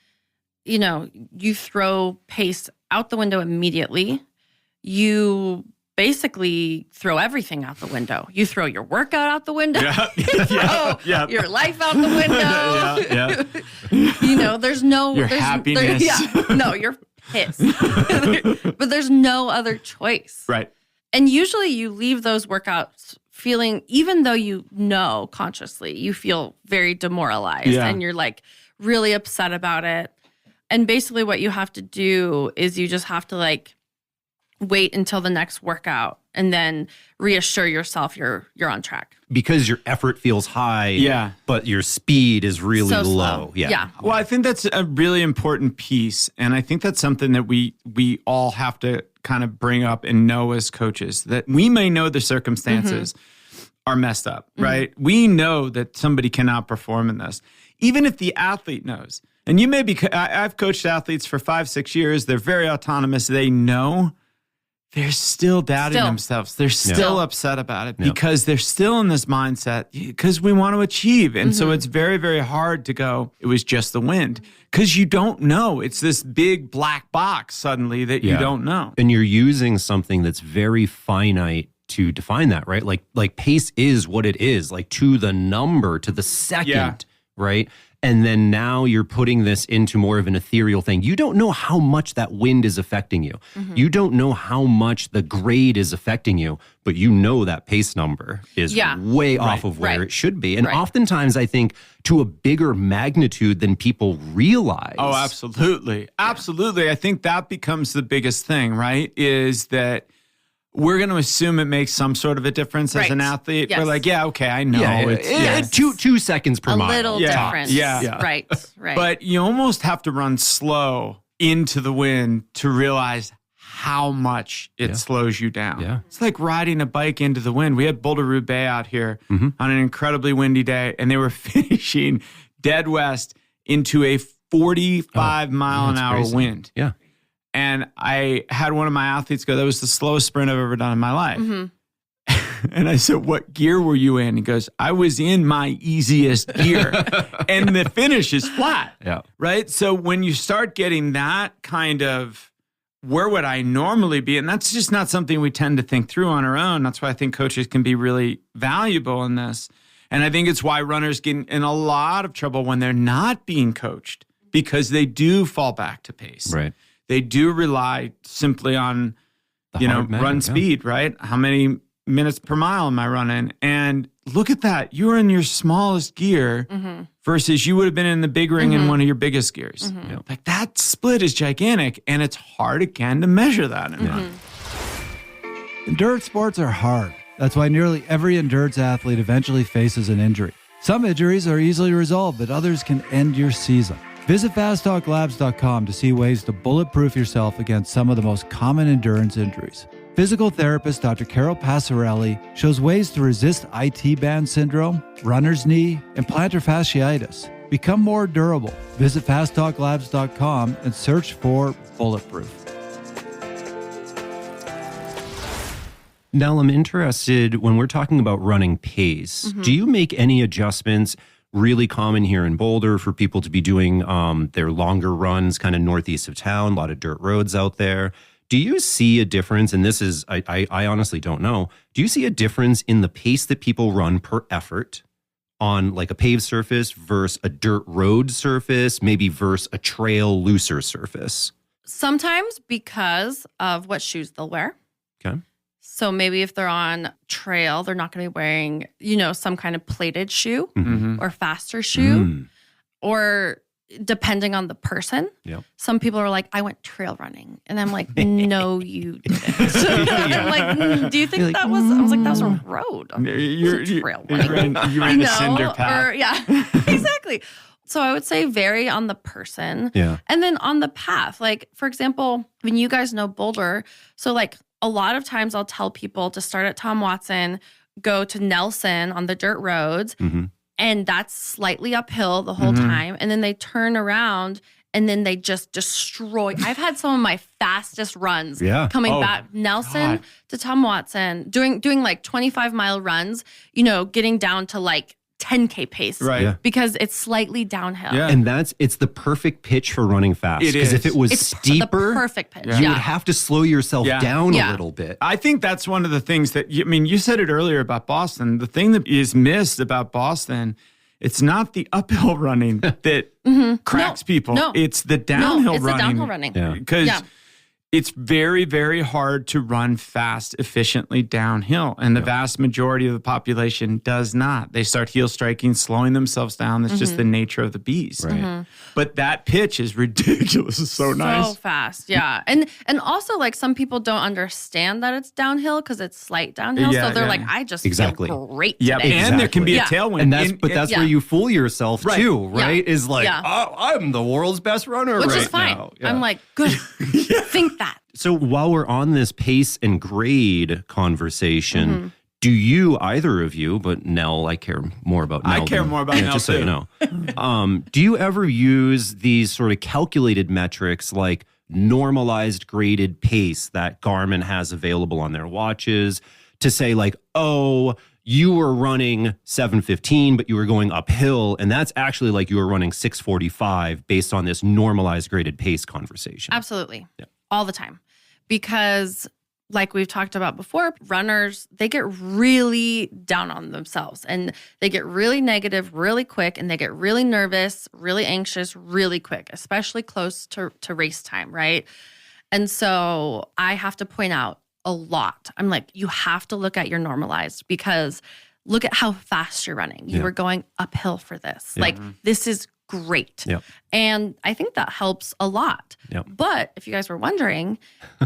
you throw pace out the window immediately. You basically throw everything out the window. You throw your workout out the window. Your life out the window. There's no... Your happiness. You're pissed. But there's no other choice. Right. And usually you leave those workouts feeling, even though consciously, you feel very demoralized and you're like really upset about it. And basically what you have to do is you just have to like wait until the next workout and then reassure yourself you're on track. Because your effort feels high, but your speed is really so low. Slow. Yeah. Well, I think that's a really important piece. And I think that's something that we all have to kind of bring up and know as coaches, that we may know the circumstances are messed up, right? We know that somebody cannot perform in this, even if the athlete knows. And you may be, I've coached athletes for 5-6 years. They're very autonomous. They know. They're still doubting themselves. They're still upset about it because they're still in this mindset because we want to achieve. And so it's very, very hard to go, it was just the wind, because you don't know. It's this big black box suddenly that you don't know. And you're using something that's very finite to define that, right? Like pace is what it is, like to the number, to the second, right? And then now you're putting this into more of an ethereal thing. You don't know how much that wind is affecting you. You don't know how much the grade is affecting you, but you know that pace number is way off of where it should be. And oftentimes I think to a bigger magnitude than people realize. Oh, absolutely. Absolutely. I think that becomes the biggest thing, right? Is that we're going to assume it makes some sort of a difference as an athlete. We're like, I know. It's 2 seconds per mile. A little difference. Right. But you almost have to run slow into the wind to realize how much it slows you down. It's like riding a bike into the wind. We had Boulder-Roubaix out here on an incredibly windy day, and they were finishing dead west into a 45-mile-an-hour wind. Yeah. And I had one of my athletes go, that was the slowest sprint I've ever done in my life. And I said, what gear were you in? He goes, I was in my easiest gear. And the finish is flat. Right? So when you start getting that kind of where would I normally be? And that's just not something we tend to think through on our own. That's why I think coaches can be really valuable in this. And I think it's why runners get in a lot of trouble when they're not being coached, because they do fall back to pace. Right. They do rely simply on, run speed, right? How many minutes per mile am I running? And look at that. You were in your smallest gear versus you would have been in the big ring in one of your biggest gears. Like that split is gigantic, and it's hard again to measure that. Endurance sports are hard. That's why nearly every endurance athlete eventually faces an injury. Some injuries are easily resolved, but others can end your season. Visit fasttalklabs.com to see ways to bulletproof yourself against some of the most common endurance injuries. Physical therapist Dr. Carol Passarelli shows ways to resist IT band syndrome, runner's knee, and plantar fasciitis. Become more durable. Visit fasttalklabs.com and search for Bulletproof. Nell, I'm interested when we're talking about running pace. Do you make any adjustments? Really common here in Boulder for people to be doing their longer runs kind of northeast of town, a lot of dirt roads out there. Do you see a difference? And this is, I honestly don't know. Do you see a difference in the pace that people run per effort on like a paved surface versus a dirt road surface, maybe versus a trail looser surface? Sometimes because of what shoes they'll wear. Okay. So maybe if they're on trail, they're not going to be wearing, some kind of plated shoe or faster shoe. Or depending on the person. Yep. Some people are like, I went trail running. And I'm like, no, you didn't. I'm like, do you think that was? I was like, that was a road. You're trail running. You ran a cinder path. Exactly. So I would say vary on the person. Yeah. And then on the path. Like, for example, when you guys know Boulder, so like a lot of times I'll tell people to start at Tom Watson, go to Nelson on the dirt roads, and that's slightly uphill the whole time. And then they turn around and then they just destroy. I've had some of my fastest runs coming back Nelson to Tom Watson, doing like 25-mile runs, getting down to like 10K pace, right? Yeah. Because it's slightly downhill. Yeah. And it's the perfect pitch for running fast. It Because is. if it was It's steeper, the perfect pitch. you would have to slow yourself down a little bit. I think that's one of the things that, you said it earlier about Boston. The thing that is missed about Boston, it's not the uphill running that cracks people. No. It's the downhill it's running. the downhill running. Because it's very, very hard to run fast, efficiently downhill. And the vast majority of the population does not. They start heel striking, slowing themselves down. That's just the nature of the beast. Right. But that pitch is ridiculous. It's so nice. So fast, yeah. And also, like, some people don't understand that it's downhill because it's slight downhill. Yeah, so they're yeah. like, I just Exactly. feel great Yeah, today. and there can be a tailwind. And that's where you fool yourself too, right? Yeah. Is like, Yeah. oh, I'm the world's best runner Which right is fine. now. Yeah. I'm like, good. Think that. So while we're on this pace and grade conversation, do you, either of you, but Nell, I care more about Nell. I care more about Nell just so too. you know. Do you ever use these sort of calculated metrics like normalized graded pace that Garmin has available on their watches to say like, oh, you were running 7:15, but you were going uphill, and that's actually like you were running 6:45 based on this normalized graded pace conversation? Absolutely. All the time. Because like we've talked about before, runners, they get really down on themselves and they get really negative really quick, and they get really nervous, really anxious really quick, especially close to race time, right? And so I have to point out a lot. I'm like, you have to look at your normalized, because look at how fast you're running. You were going uphill for this. Like, this is great. Yep. And I think that helps a lot. Yep. But if you guys were wondering,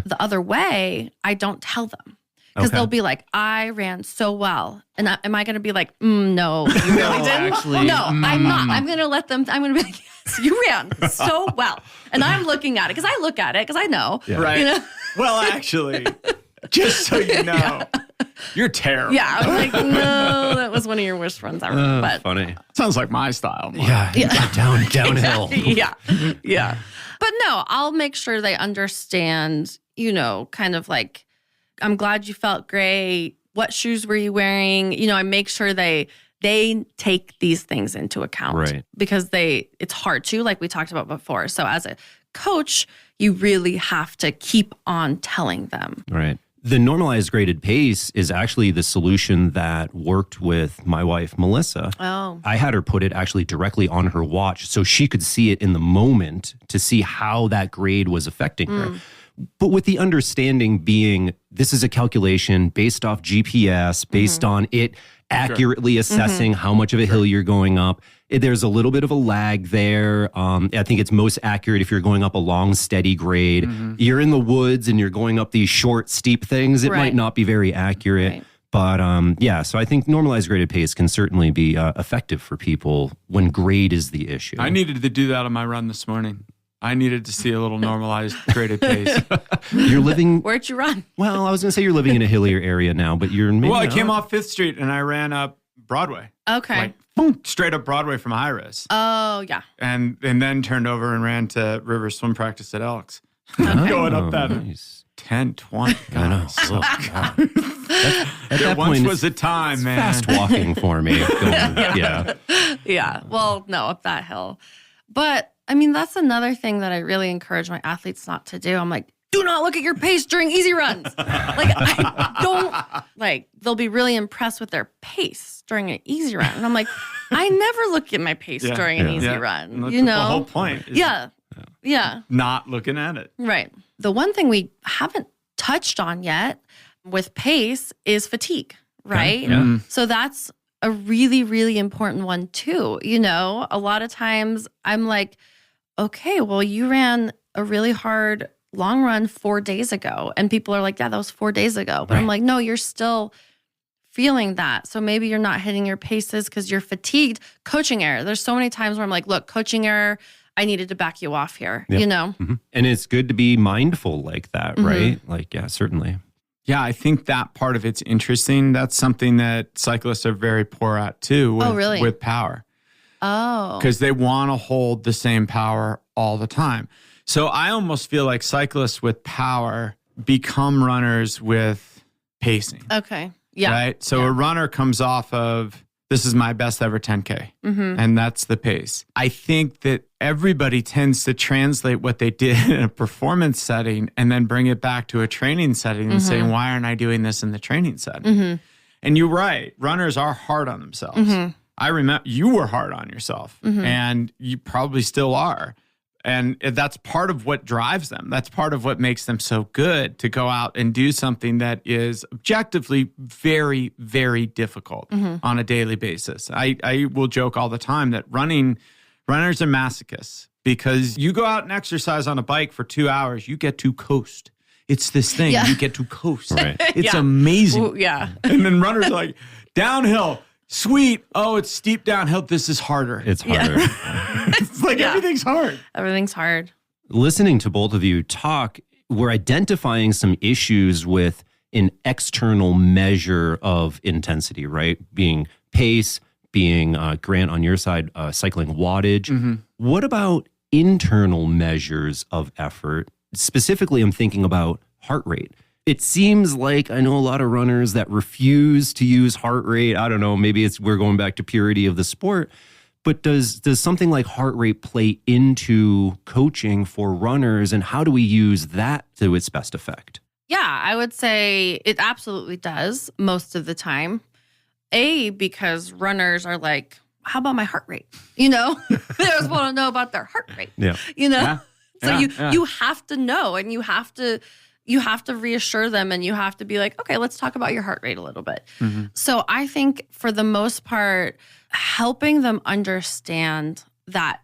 the other way, I don't tell them. Because they'll be like, I ran so well. And am I going to be like, no, you really didn't? Actually, no, I'm not. I'm going to let them, I'm going to be like, yes, you ran so well. And I'm looking at it because I look at it because I know. Yeah. Right. You know? Well, actually, just so you know, you're terrible. Yeah. I'm like, no, that was one of your worst runs ever. But funny. Sounds like my style. Mark. Yeah. Downhill. yeah. But no, I'll make sure they understand, kind of like, I'm glad you felt great. What shoes were you wearing? I make sure they take these things into account. Right. Because it's hard to, like we talked about before. So as a coach, you really have to keep on telling them. Right. The normalized graded pace is actually the solution that worked with my wife, Melissa. Oh. I had her put it actually directly on her watch so she could see it in the moment to see how that grade was affecting her. But with the understanding being this is a calculation based off GPS, based on it accurately assessing how much of a hill you're going up. There's a little bit of a lag there. I think it's most accurate if you're going up a long, steady grade. You're in the woods and you're going up these short, steep things. It might not be very accurate. Right. But yeah, so I think normalized graded pace can certainly be effective for people when grade is the issue. I needed to do that on my run this morning. I needed to see a little normalized graded pace. You're living... Where'd you run? Well, I was going to say you're living in a hillier area now, but you're maybe Well, I not. came off 5th Street and I ran up Broadway. Okay. Like, boom, straight up Broadway from Iris. Oh, yeah. And then turned over and ran to River Swim Practice at Elks. Going up that Nice. 10, 20. I know. So At there that once point, was a time, man. fast walking for me. Yeah. Yeah. Well, no, up that hill. But I mean, that's another thing that I really encourage my athletes not to do. I'm like, do not look at your pace during easy runs. I don't they'll be really impressed with their pace during an easy run. And I'm like, I never look at my pace during an easy run. And that's You know? the whole point. Is Yeah. not looking at it. Right. The one thing we haven't touched on yet with pace is fatigue, right? Yeah. So that's a really, really important one too. You know, a lot of times I'm like, okay, well, you ran a really hard long run 4 days ago. And people are like, yeah, that was 4 days ago. But I'm like, no, you're still feeling that. So maybe you're not hitting your paces because you're fatigued. Coaching error. There's so many times where I'm like, look, coaching error, I needed to back you off here, you know? And it's good to be mindful like that, right? Like, yeah, certainly. Yeah, I think that part of it's interesting. That's something that cyclists are very poor at too. Oh, really? With power. Oh. Because they want to hold the same power all the time. So I almost feel like cyclists with power become runners with pacing. Okay. Yeah. Right? So a runner comes off of, this is my best ever 10K. And that's the pace. I think that everybody tends to translate what they did in a performance setting and then bring it back to a training setting and say, why aren't I doing this in the training setting? And you're right. Runners are hard on themselves. I remember you were hard on yourself and you probably still are. And that's part of what drives them. That's part of what makes them so good to go out and do something that is objectively very, very difficult on a daily basis. I will joke all the time that runners are masochists because you go out and exercise on a bike for 2 hours, you get to coast. It's this thing, you get to coast. Right. It's amazing. Well, yeah. And then runners are like, downhill, sweet. Oh, it's steep downhill. This is harder. It's harder. It's like everything's hard. Everything's hard. Listening to both of you talk, we're identifying some issues with an external measure of intensity, right? Being pace, being Grant on your side, cycling wattage. What about internal measures of effort? Specifically, I'm thinking about heart rate. It seems like I know a lot of runners that refuse to use heart rate. I don't know, maybe we're going back to purity of the sport. But does something like heart rate play into coaching for runners, and how do we use that to its best effect? Yeah, I would say it absolutely does most of the time. Because runners are like, how about my heart rate? You know, they just want to know about their heart rate. Yeah. You know, Yeah. you have to know, and you have to reassure them, and you have to be like, okay, let's talk about your heart rate a little bit. So I think for the most part, helping them understand that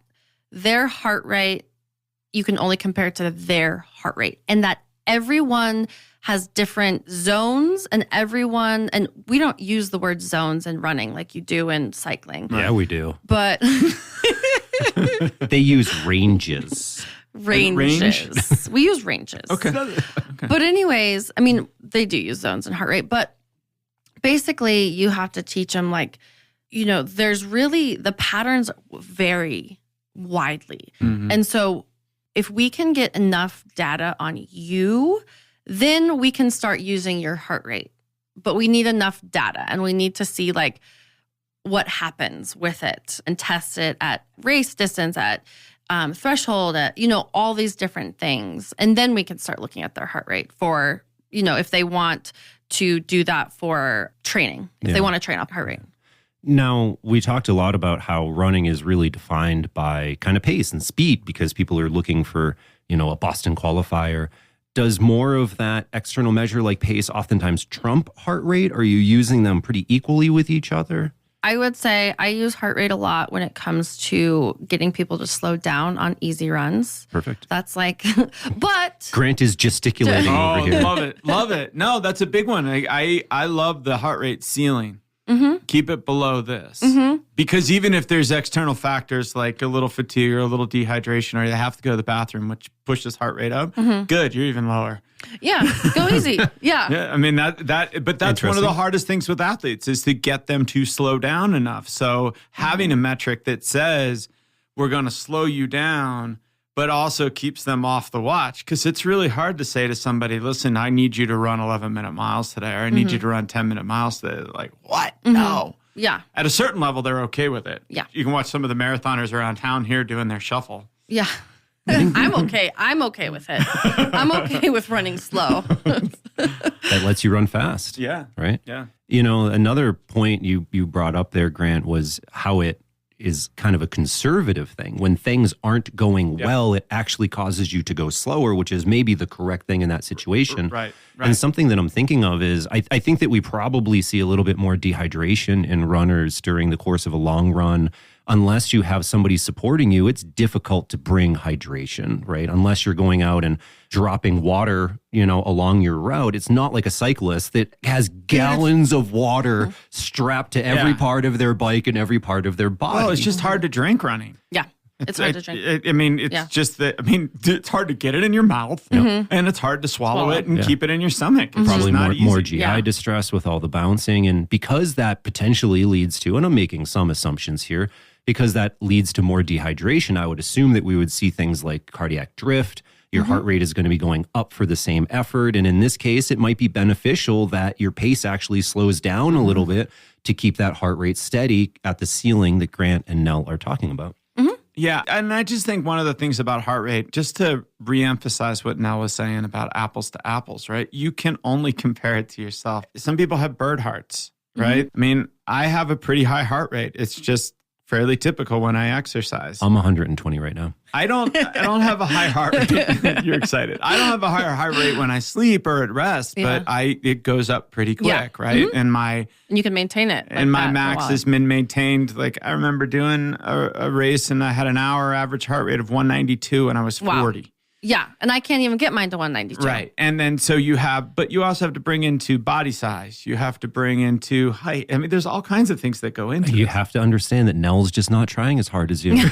their heart rate, you can only compare it to their heart rate, and that everyone has different zones, and we don't use the word zones in running like you do in cycling. Yeah, we do. But They use ranges. ranges. We use ranges. Okay. But anyways, I mean, they do use zones and heart rate, but basically you have to teach them, like, you know, there's really, the patterns vary widely. And so if we can get enough data on you, then we can start using your heart rate. But we need enough data, and we need to see like what happens with it and test it at race distance, at threshold, at, all these different things. And then we can start looking at their heart rate for, if they want to do that for training, if they want to train up heart rate. Now, we talked a lot about how running is really defined by kind of pace and speed because people are looking for, a Boston qualifier. Does more of that external measure like pace oftentimes trump heart rate? Are you using them pretty equally with each other? I would say I use heart rate a lot when it comes to getting people to slow down on easy runs. Perfect. That's like, but Grant is gesticulating over here. Love it. No, that's a big one. I love the heart rate ceiling. Keep it below this. Because even if there's external factors like a little fatigue or a little dehydration or you have to go to the bathroom, which pushes heart rate up, good, you're even lower. Yeah, go easy. I mean, but that's one of the hardest things with athletes is to get them to slow down enough. So having a metric that says we're going to slow you down, but also keeps them off the watch, because it's really hard to say to somebody, listen, I need you to run 11-minute miles today, or I need you to run 10-minute miles today. They're like, what? No. Yeah. At a certain level, they're okay with it. Yeah. You can watch some of the marathoners around town here doing their shuffle. Yeah. I'm okay. I'm okay with it. I'm okay with running slow. That lets you run fast. Yeah. Right? Yeah. Another point you brought up there, Grant, was how it is kind of a conservative thing. When things aren't going well, it actually causes you to go slower, which is maybe the correct thing in that situation. Right. And something that I'm thinking of is I think that we probably see a little bit more dehydration in runners during the course of a long run. Unless you have somebody supporting you, it's difficult to bring hydration, right? Unless you're going out and dropping water, along your route. It's not like a cyclist that has gallons of water strapped to every part of their bike and every part of their body. Well, it's just hard to drink running. Yeah. It's hard to drink. It's hard to get it in your mouth and it's hard to swallow it and keep it in your stomach. It's probably not more easy. GI distress with all the bouncing. And because that potentially leads to, and I'm making some assumptions here, because that leads to more dehydration, I would assume that we would see things like cardiac drift. Your heart rate is going to be going up for the same effort. And in this case, it might be beneficial that your pace actually slows down a little bit to keep that heart rate steady at the ceiling that Grant and Nell are talking about. Yeah. And I just think one of the things about heart rate, just to reemphasize what Nell was saying about apples to apples, right? You can only compare it to yourself. Some people have bird hearts, right? I mean, I have a pretty high heart rate. It's just fairly typical when I exercise. I'm 120 right now. I don't have a high heart rate. You're excited. I don't have a higher heart rate when I sleep or at rest, but it goes up pretty quick, right? And you can maintain it. And my max has been maintained. Like I remember doing a race and I had an hour average heart rate of 192 and I was 40. Yeah. And I can't even get mine to 192. Right. And then so you also have to bring into body size. You have to bring into height. I mean, there's all kinds of things that go into it. You have to understand that Nell's just not trying as hard as you.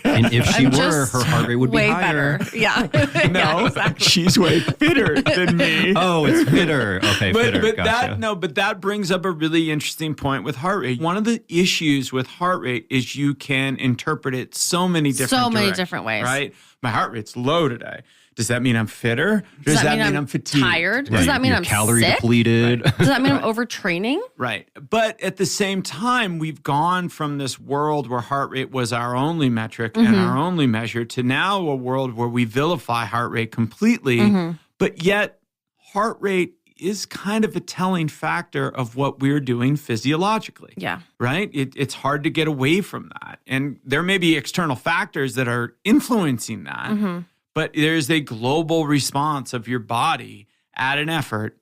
And if she were, her heart rate would be higher. Better. Yeah. No, exactly. She's way fitter than me. Oh, it's fitter. Okay, fitter. But gotcha. that brings up a really interesting point with heart rate. One of the issues with heart rate is you can interpret it so many different ways. Right? My heart rate's low today. Does that mean I'm fitter? Does that mean I'm fatigued? Tired? Does that mean I'm calorie sick? depleted? Right. Does that mean I'm overtraining? Right. But at the same time, we've gone from this world where heart rate was our only metric and our only measure to now a world where we vilify heart rate completely. But yet heart rate is kind of a telling factor of what we're doing physiologically. Yeah. Right? It's hard to get away from that. And there may be external factors that are influencing that. But there's a global response of your body at an effort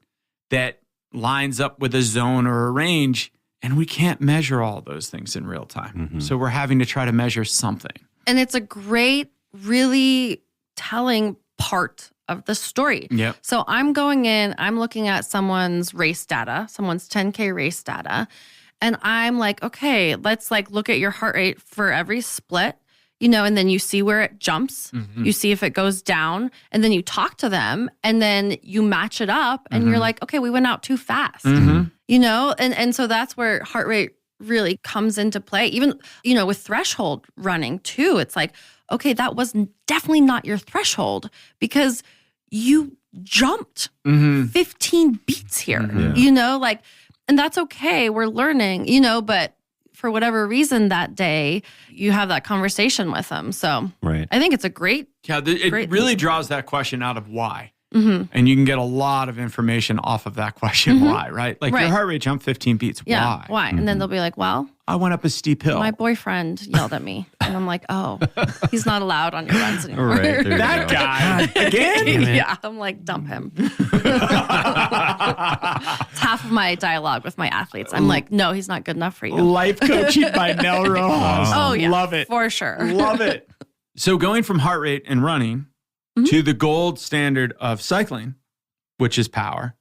that lines up with a zone or a range, and we can't measure all those things in real time. So we're having to try to measure something. And it's a great, really telling part of the story. Yep. So I'm going in, I'm looking at someone's race data, someone's 10K race data, and I'm like, okay, let's look at your heart rate for every split. And then you see where it jumps, you see if it goes down, and then you talk to them, and then you match it up, and you're like, okay, we went out too fast, and so that's where heart rate really comes into play. Even, with threshold running too, it's like, okay, that was definitely not your threshold because you jumped 15 beats here, and that's okay. We're learning, but for whatever reason that day, you have that conversation with them. So Right. I think it's a great, it great really draws that question out of why. mm-hmm. And you can get a lot of information off of that question, why, right? Like Right. your heart rate jumped 15 beats. yeah, why? And then they'll be like, well, I went up a steep hill. my boyfriend yelled at me. And I'm like, oh, he's not allowed on your runs anymore. Right, there you that go. guy again? Yeah, I'm like, dump him. It's half of my dialogue with my athletes. I'm like, no, he's not good enough for you. Life coaching by Nell Rojas. Oh, yeah. Love it. For sure. Love it. So going from heart rate and running to the gold standard of cycling, which is power.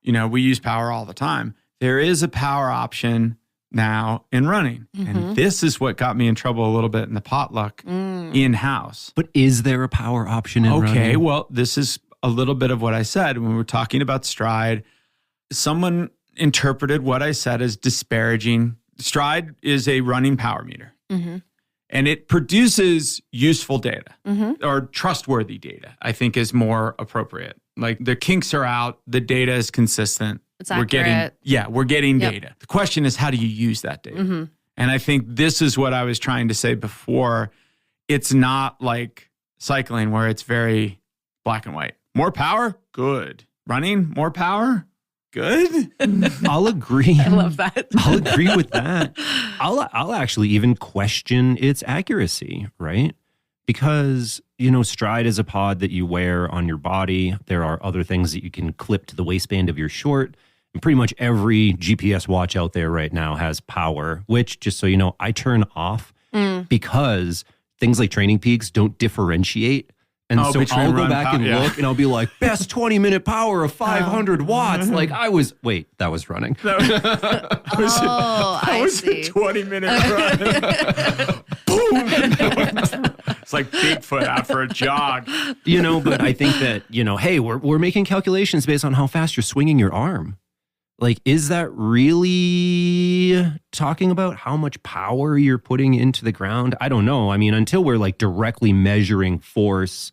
You know, we use power all the time. There is a power option now in running. And this is what got me in trouble a little bit in the potluck in-house. But is there a power option in running? Okay, well, this is a little bit of what I said when we were talking about stride. Someone interpreted what I said as disparaging. Stride is a running power meter. And it produces useful data or trustworthy data, I think is more appropriate. Like the kinks are out, the data is consistent. It's We're getting accurate. data. The question is, how do you use that data? And I think this is what I was trying to say before. It's not like cycling where it's very black and white. More power? Good. Running? More power? Good. I'll agree. I love that. I'll agree with that. I'll actually even question its accuracy, right? Because, you know, stride is a pod that you wear on your body. There are other things that you can clip to the waistband of your short. And pretty much every GPS watch out there right now has power, which, just so you know, I turn off because things like Training Peaks don't differentiate. And so I'll go back and look and I'll be like, best 20-minute power of 500 watts. Like that was running. That was a 20-minute run. Boom. It's like Bigfoot out for a jog. You know, but I think that, you know, hey, we're making calculations based on how fast you're swinging your arm. Like, is that really talking about how much power you're putting into the ground? I don't know. I mean, until we're like directly measuring force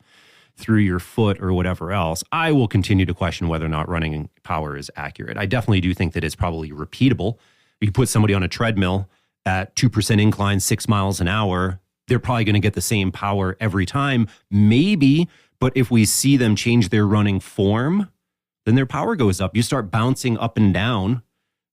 through your foot or whatever else, I will continue to question whether or not running power is accurate. I definitely do think that it's probably repeatable. You put somebody on a treadmill at 2% incline, 6 miles an hour, they're probably going to get the same power every time. Maybe, but if we see them change their running form, then their power goes up. You start bouncing up and down,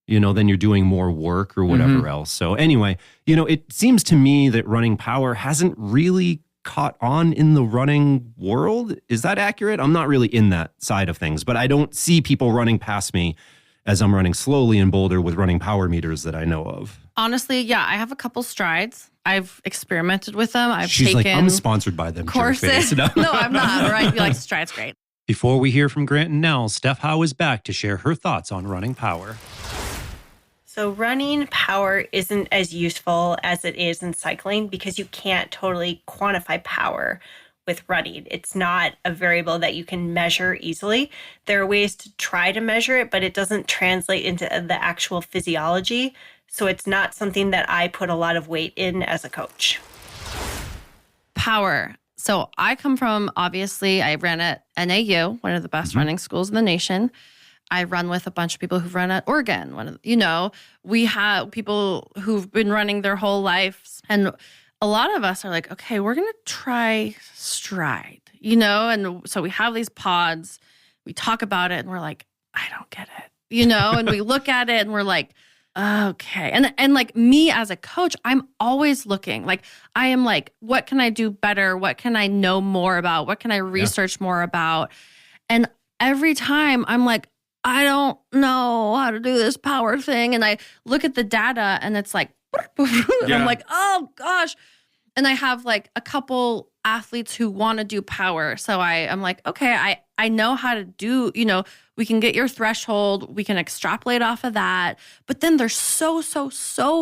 you know, then you're doing more work or whatever else. So anyway, you know, it seems to me that running power hasn't really caught on in the running world. Is that accurate? I'm not really in that side of things, but I don't see people running past me as I'm running slowly in Boulder with running power meters that I know of. Honestly, yeah, I have a couple strides. I've experimented with them. She's like, I'm sponsored by them. Courses. No, I'm not. Or I'd be like, stride's great. Before we hear from Grant and Nell, Steph Howe is back to share her thoughts on running power. So running power isn't as useful as it is in cycling because you can't totally quantify power with running. It's not a variable that you can measure easily. There are ways to try to measure it, but it doesn't translate into the actual physiology. So it's not something that I put a lot of weight in as a coach. Power. So I come from, obviously, I ran at NAU, one of the best running schools in the nation. I run with a bunch of people who've run at Oregon. We have people who've been running their whole lives. And a lot of us are like, okay, we're going to try stride, And so we have these pods. We talk about it and we're like, I don't get it, And we look at it and we're like, okay. And like me as a coach, I'm always looking. Like I am like, what can I do better? What can I know more about? What can I research more about? And every time I'm like, I don't know how to do this power thing. And I look at the data and it's like, and I'm like, oh gosh. And I have like a couple athletes who want to do power. So I'm like, okay, I know how to do, we can get your threshold. We can extrapolate off of that. But then they're so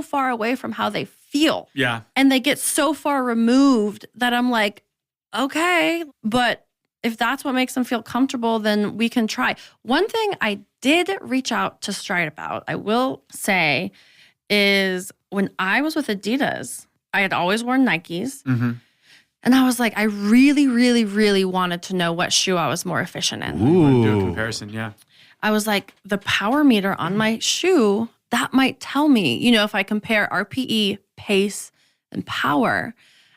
far away from how they feel. Yeah. And they get so far removed that I'm like, okay, but if that's what makes them feel comfortable, then we can try. One thing I did reach out to Stride about, I will say, is when I was with Adidas, I had always worn Nikes. Mm-hmm. And I was like, I really, really, really wanted to know what shoe I was more efficient in. Ooh. Do a comparison, yeah. I was like, the power meter on my shoe, that might tell me, if I compare RPE, pace, and power.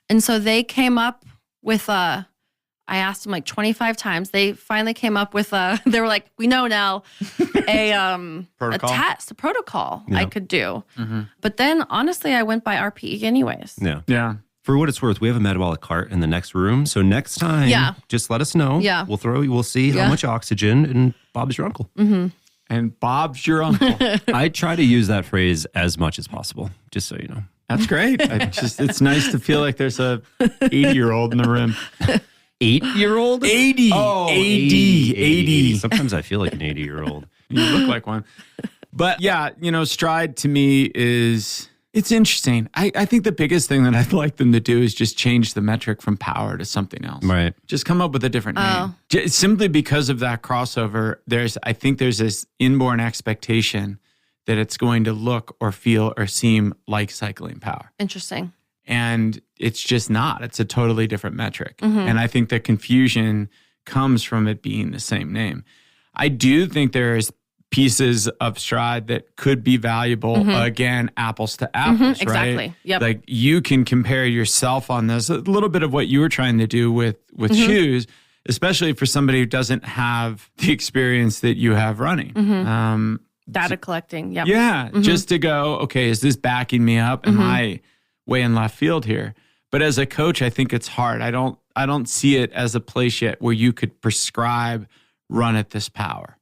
And so they came up with I asked them like 25 times. They finally came up with they were like, we know now a test, a protocol I could do. But then honestly, I went by RPE anyways. Yeah. For what it's worth, we have a metabolic cart in the next room. So next time, just let us know. Yeah. We'll see how much oxygen, and Bob's your uncle. And Bob's your uncle. I try to use that phrase as much as possible, just so you know. That's great. It's nice to feel like there's a 80-year-old in the room. 8-year-old? 80. Oh, 80. Sometimes I feel like an 80-year-old. You look like one. But yeah, stride to me it's interesting. I think the biggest thing that I'd like them to do is just change the metric from power to something else. Right. Just come up with a different name. Simply because of that crossover, I think there's this inborn expectation that it's going to look or feel or seem like cycling power. Interesting. And it's just not. It's a totally different metric. And I think the confusion comes from it being the same name. I do think there's pieces of stride that could be valuable, again, apples to apples, exactly. right? Yep. Like you can compare yourself on this, a little bit of what you were trying to do with shoes, especially for somebody who doesn't have the experience that you have running. Data collecting. Yep. Yeah. Just to go, okay, is this backing me up? Am I way in left field here? But as a coach, I think it's hard. I don't see it as a place yet where you could prescribe run at this power.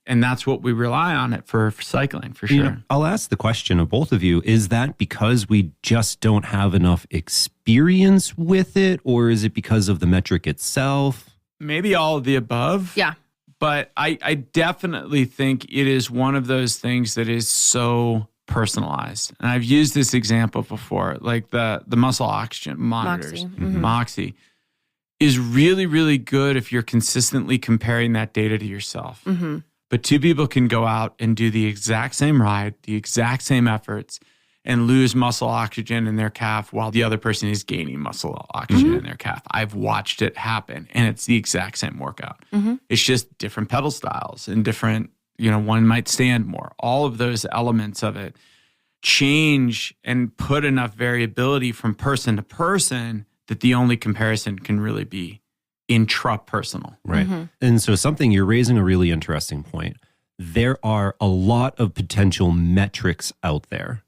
And that's what we rely on it for cycling, for sure. I'll ask the question of both of you. Is that because we just don't have enough experience with it, or is it because of the metric itself? Maybe all of the above. Yeah. But I definitely think it is one of those things that is so personalized. And I've used this example before, like the muscle oxygen monitors, Moxie, is really, really good if you're consistently comparing that data to yourself. But two people can go out and do the exact same ride, the exact same efforts, and lose muscle oxygen in their calf while the other person is gaining muscle oxygen in their calf. I've watched it happen, and it's the exact same workout. It's just different pedal styles and different, one might stand more. All of those elements of it change and put enough variability from person to person that the only comparison can really be intrapersonal. Right. And so you're raising a really interesting point. There are a lot of potential metrics out there.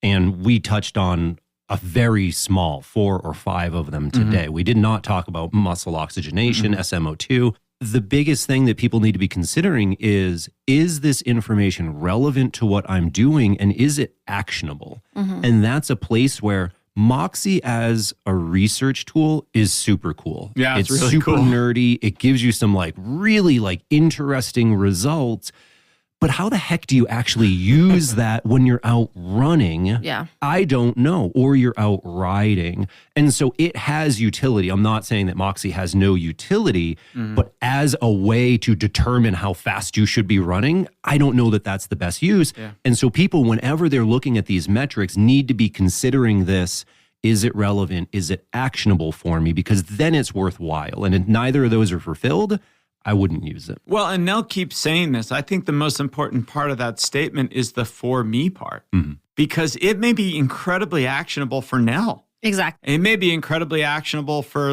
And we touched on a very small 4 or 5 of them today. We did not talk about muscle oxygenation, SMO2. The biggest thing that people need to be considering is this information relevant to what I'm doing, and is it actionable? And that's a place where Moxie as a research tool is super cool. Yeah, it's really super cool. nerdy. It gives you some really interesting results. But how the heck do you actually use that when you're out running? Yeah. I don't know. Or you're out riding. And so it has utility. I'm not saying that Moxie has no utility, but as a way to determine how fast you should be running, I don't know that that's the best use. Yeah. And so people, whenever they're looking at these metrics, need to be considering this. Is it relevant? Is it actionable for me? Because then it's worthwhile. And if neither of those are fulfilled, I wouldn't use it. Well, and Nell keeps saying this. I think the most important part of that statement is the for me part, because it may be incredibly actionable for Nell. Exactly. It may be incredibly actionable for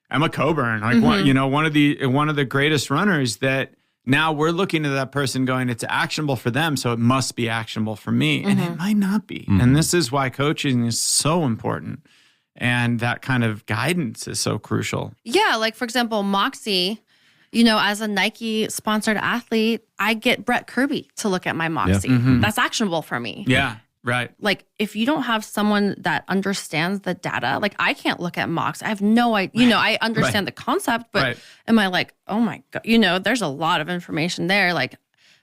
Emma Coburn, one of the greatest runners that now we're looking at that person going, it's actionable for them, so it must be actionable for me. And it might not be. And this is why coaching is so important. And that kind of guidance is so crucial. Yeah. Like, for example, Moxie, as a Nike sponsored athlete, I get Brett Kirby to look at my Moxie. That's actionable for me. Yeah, right. Like, if you don't have someone that understands the data, like I can't look at Moxie. I have no idea. I understand the concept, but am I like, oh my God, there's a lot of information there. Like,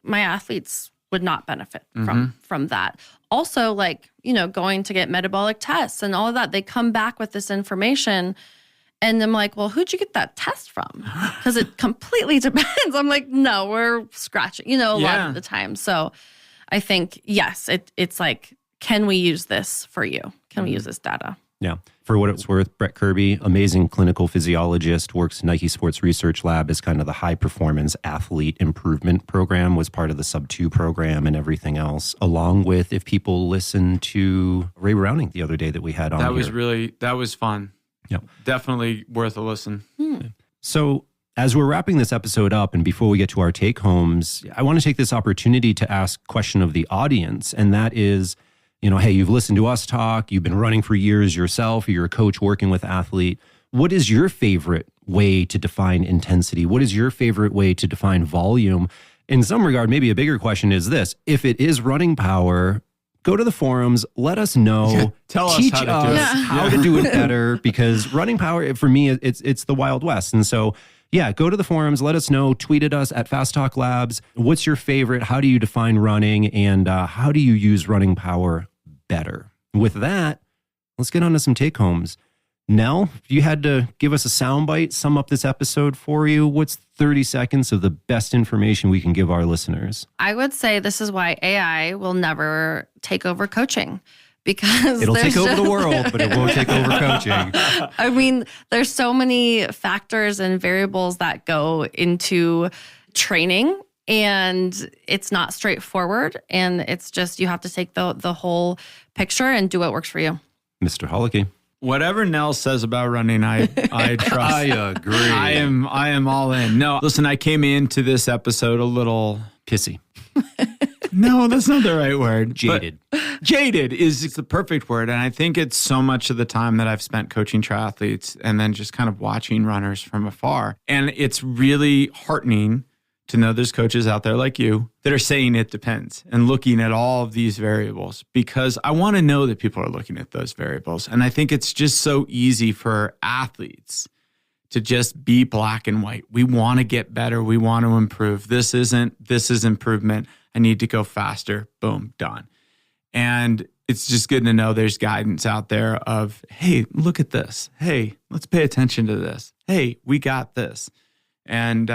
my athletes would not benefit from that. Also, going to get metabolic tests and all of that, they come back with this information. And I'm like, well, who'd you get that test from? Because it completely depends. I'm like, no, we're scratching, a lot of the time. So I think, yes, it's like, can we use this for you? can we use this data? Yeah. For what it's worth, Brett Kirby, amazing clinical physiologist, works Nike Sports Research Lab as kind of the high performance athlete improvement program, was part of the Sub 2 program and everything else, along with, if people listen to Ray Browning the other day that we had on that was fun. Yeah. Definitely worth a listen. So as we're wrapping this episode up and before we get to our take homes, I want to take this opportunity to ask a question of the audience. And that is, hey, you've listened to us talk, you've been running for years yourself, you're a coach working with athlete. What is your favorite way to define intensity? What is your favorite way to define volume? In some regard, maybe a bigger question is this: if it is running power, go to the forums, let us know. Yeah, tell us teach how to do it. how to do it better, because running power, for me, it's the Wild West. And so, yeah, go to the forums, let us know, tweet at us at Fast Talk Labs. What's your favorite? How do you define running? And how do you use running power better? With that, let's get on to some take homes. Nell, if you had to give us a soundbite, sum up this episode for you, what's 30 seconds of the best information we can give our listeners? I would say this is why AI will never take over coaching, because it'll take over the world, but it won't take over coaching. I mean, there's so many factors and variables that go into training, and it's not straightforward. And it's just, you have to take the whole picture and do what works for you. Mr. Holicky. Whatever Nell says about running, I trust. I agree. I am all in. No, listen, I came into this episode a little pissy. No, that's not the right word. Jaded. Jaded is the perfect word. And I think it's so much of the time that I've spent coaching triathletes and then just kind of watching runners from afar. And it's really heartening to know there's coaches out there like you that are saying it depends and looking at all of these variables, because I want to know that people are looking at those variables. And I think it's just so easy for athletes to just be black and white. We want to get better. We want to improve. This is improvement. I need to go faster. Boom, done. And it's just good to know there's guidance out there of, hey, look at this. Hey, let's pay attention to this. Hey, we got this. And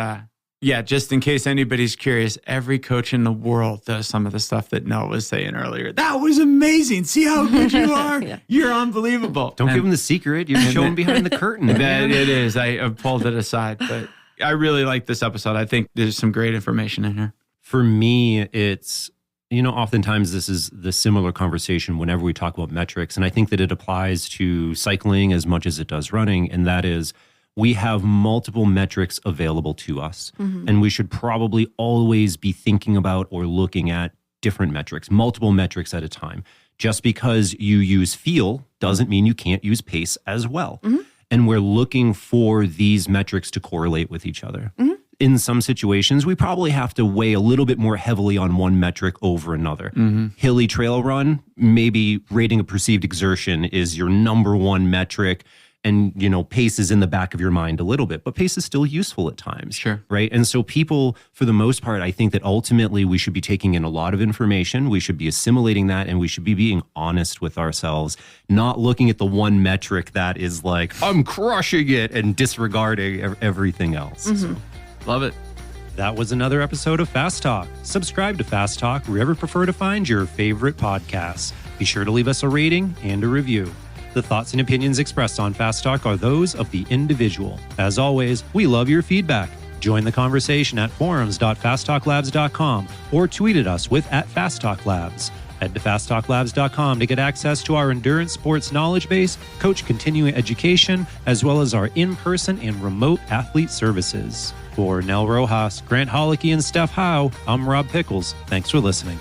yeah, just in case anybody's curious, every coach in the world does some of the stuff that Nell was saying earlier. That was amazing. See how good you are? Yeah. You're unbelievable. Don't give them the secret. You're showing behind the curtain. That it is. I pulled it aside. But I really like this episode. I think there's some great information in here. For me, it's, oftentimes this is the similar conversation whenever we talk about metrics. And I think that it applies to cycling as much as it does running. And that is, we have multiple metrics available to us. Mm-hmm. And we should probably always be thinking about or looking at different metrics, multiple metrics at a time. Just because you use feel doesn't mean you can't use pace as well. Mm-hmm. And we're looking for these metrics to correlate with each other. Mm-hmm. In some situations, we probably have to weigh a little bit more heavily on one metric over another. Mm-hmm. Hilly trail run, maybe rating a perceived exertion is your number one metric. And, pace is in the back of your mind a little bit, but pace is still useful at times. Sure. Right. And so people, for the most part, I think that ultimately we should be taking in a lot of information. We should be assimilating that, and we should be being honest with ourselves, not looking at the one metric that is like, I'm crushing it, and disregarding everything else. Mm-hmm. So, love it. That was another episode of Fast Talk. Subscribe to Fast Talk wherever you prefer to find your favorite podcasts. Be sure to leave us a rating and a review. The thoughts and opinions expressed on Fast Talk are those of the individual. As always, we love your feedback. Join the conversation at forums.fasttalklabs.com or tweet at us with @FastTalkLabs. Head to fasttalklabs.com to get access to our endurance sports knowledge base, coach continuing education, as well as our in-person and remote athlete services. For Nell Rojas, Grant Holicky, and Steph Howe, I'm Rob Pickles. Thanks for listening.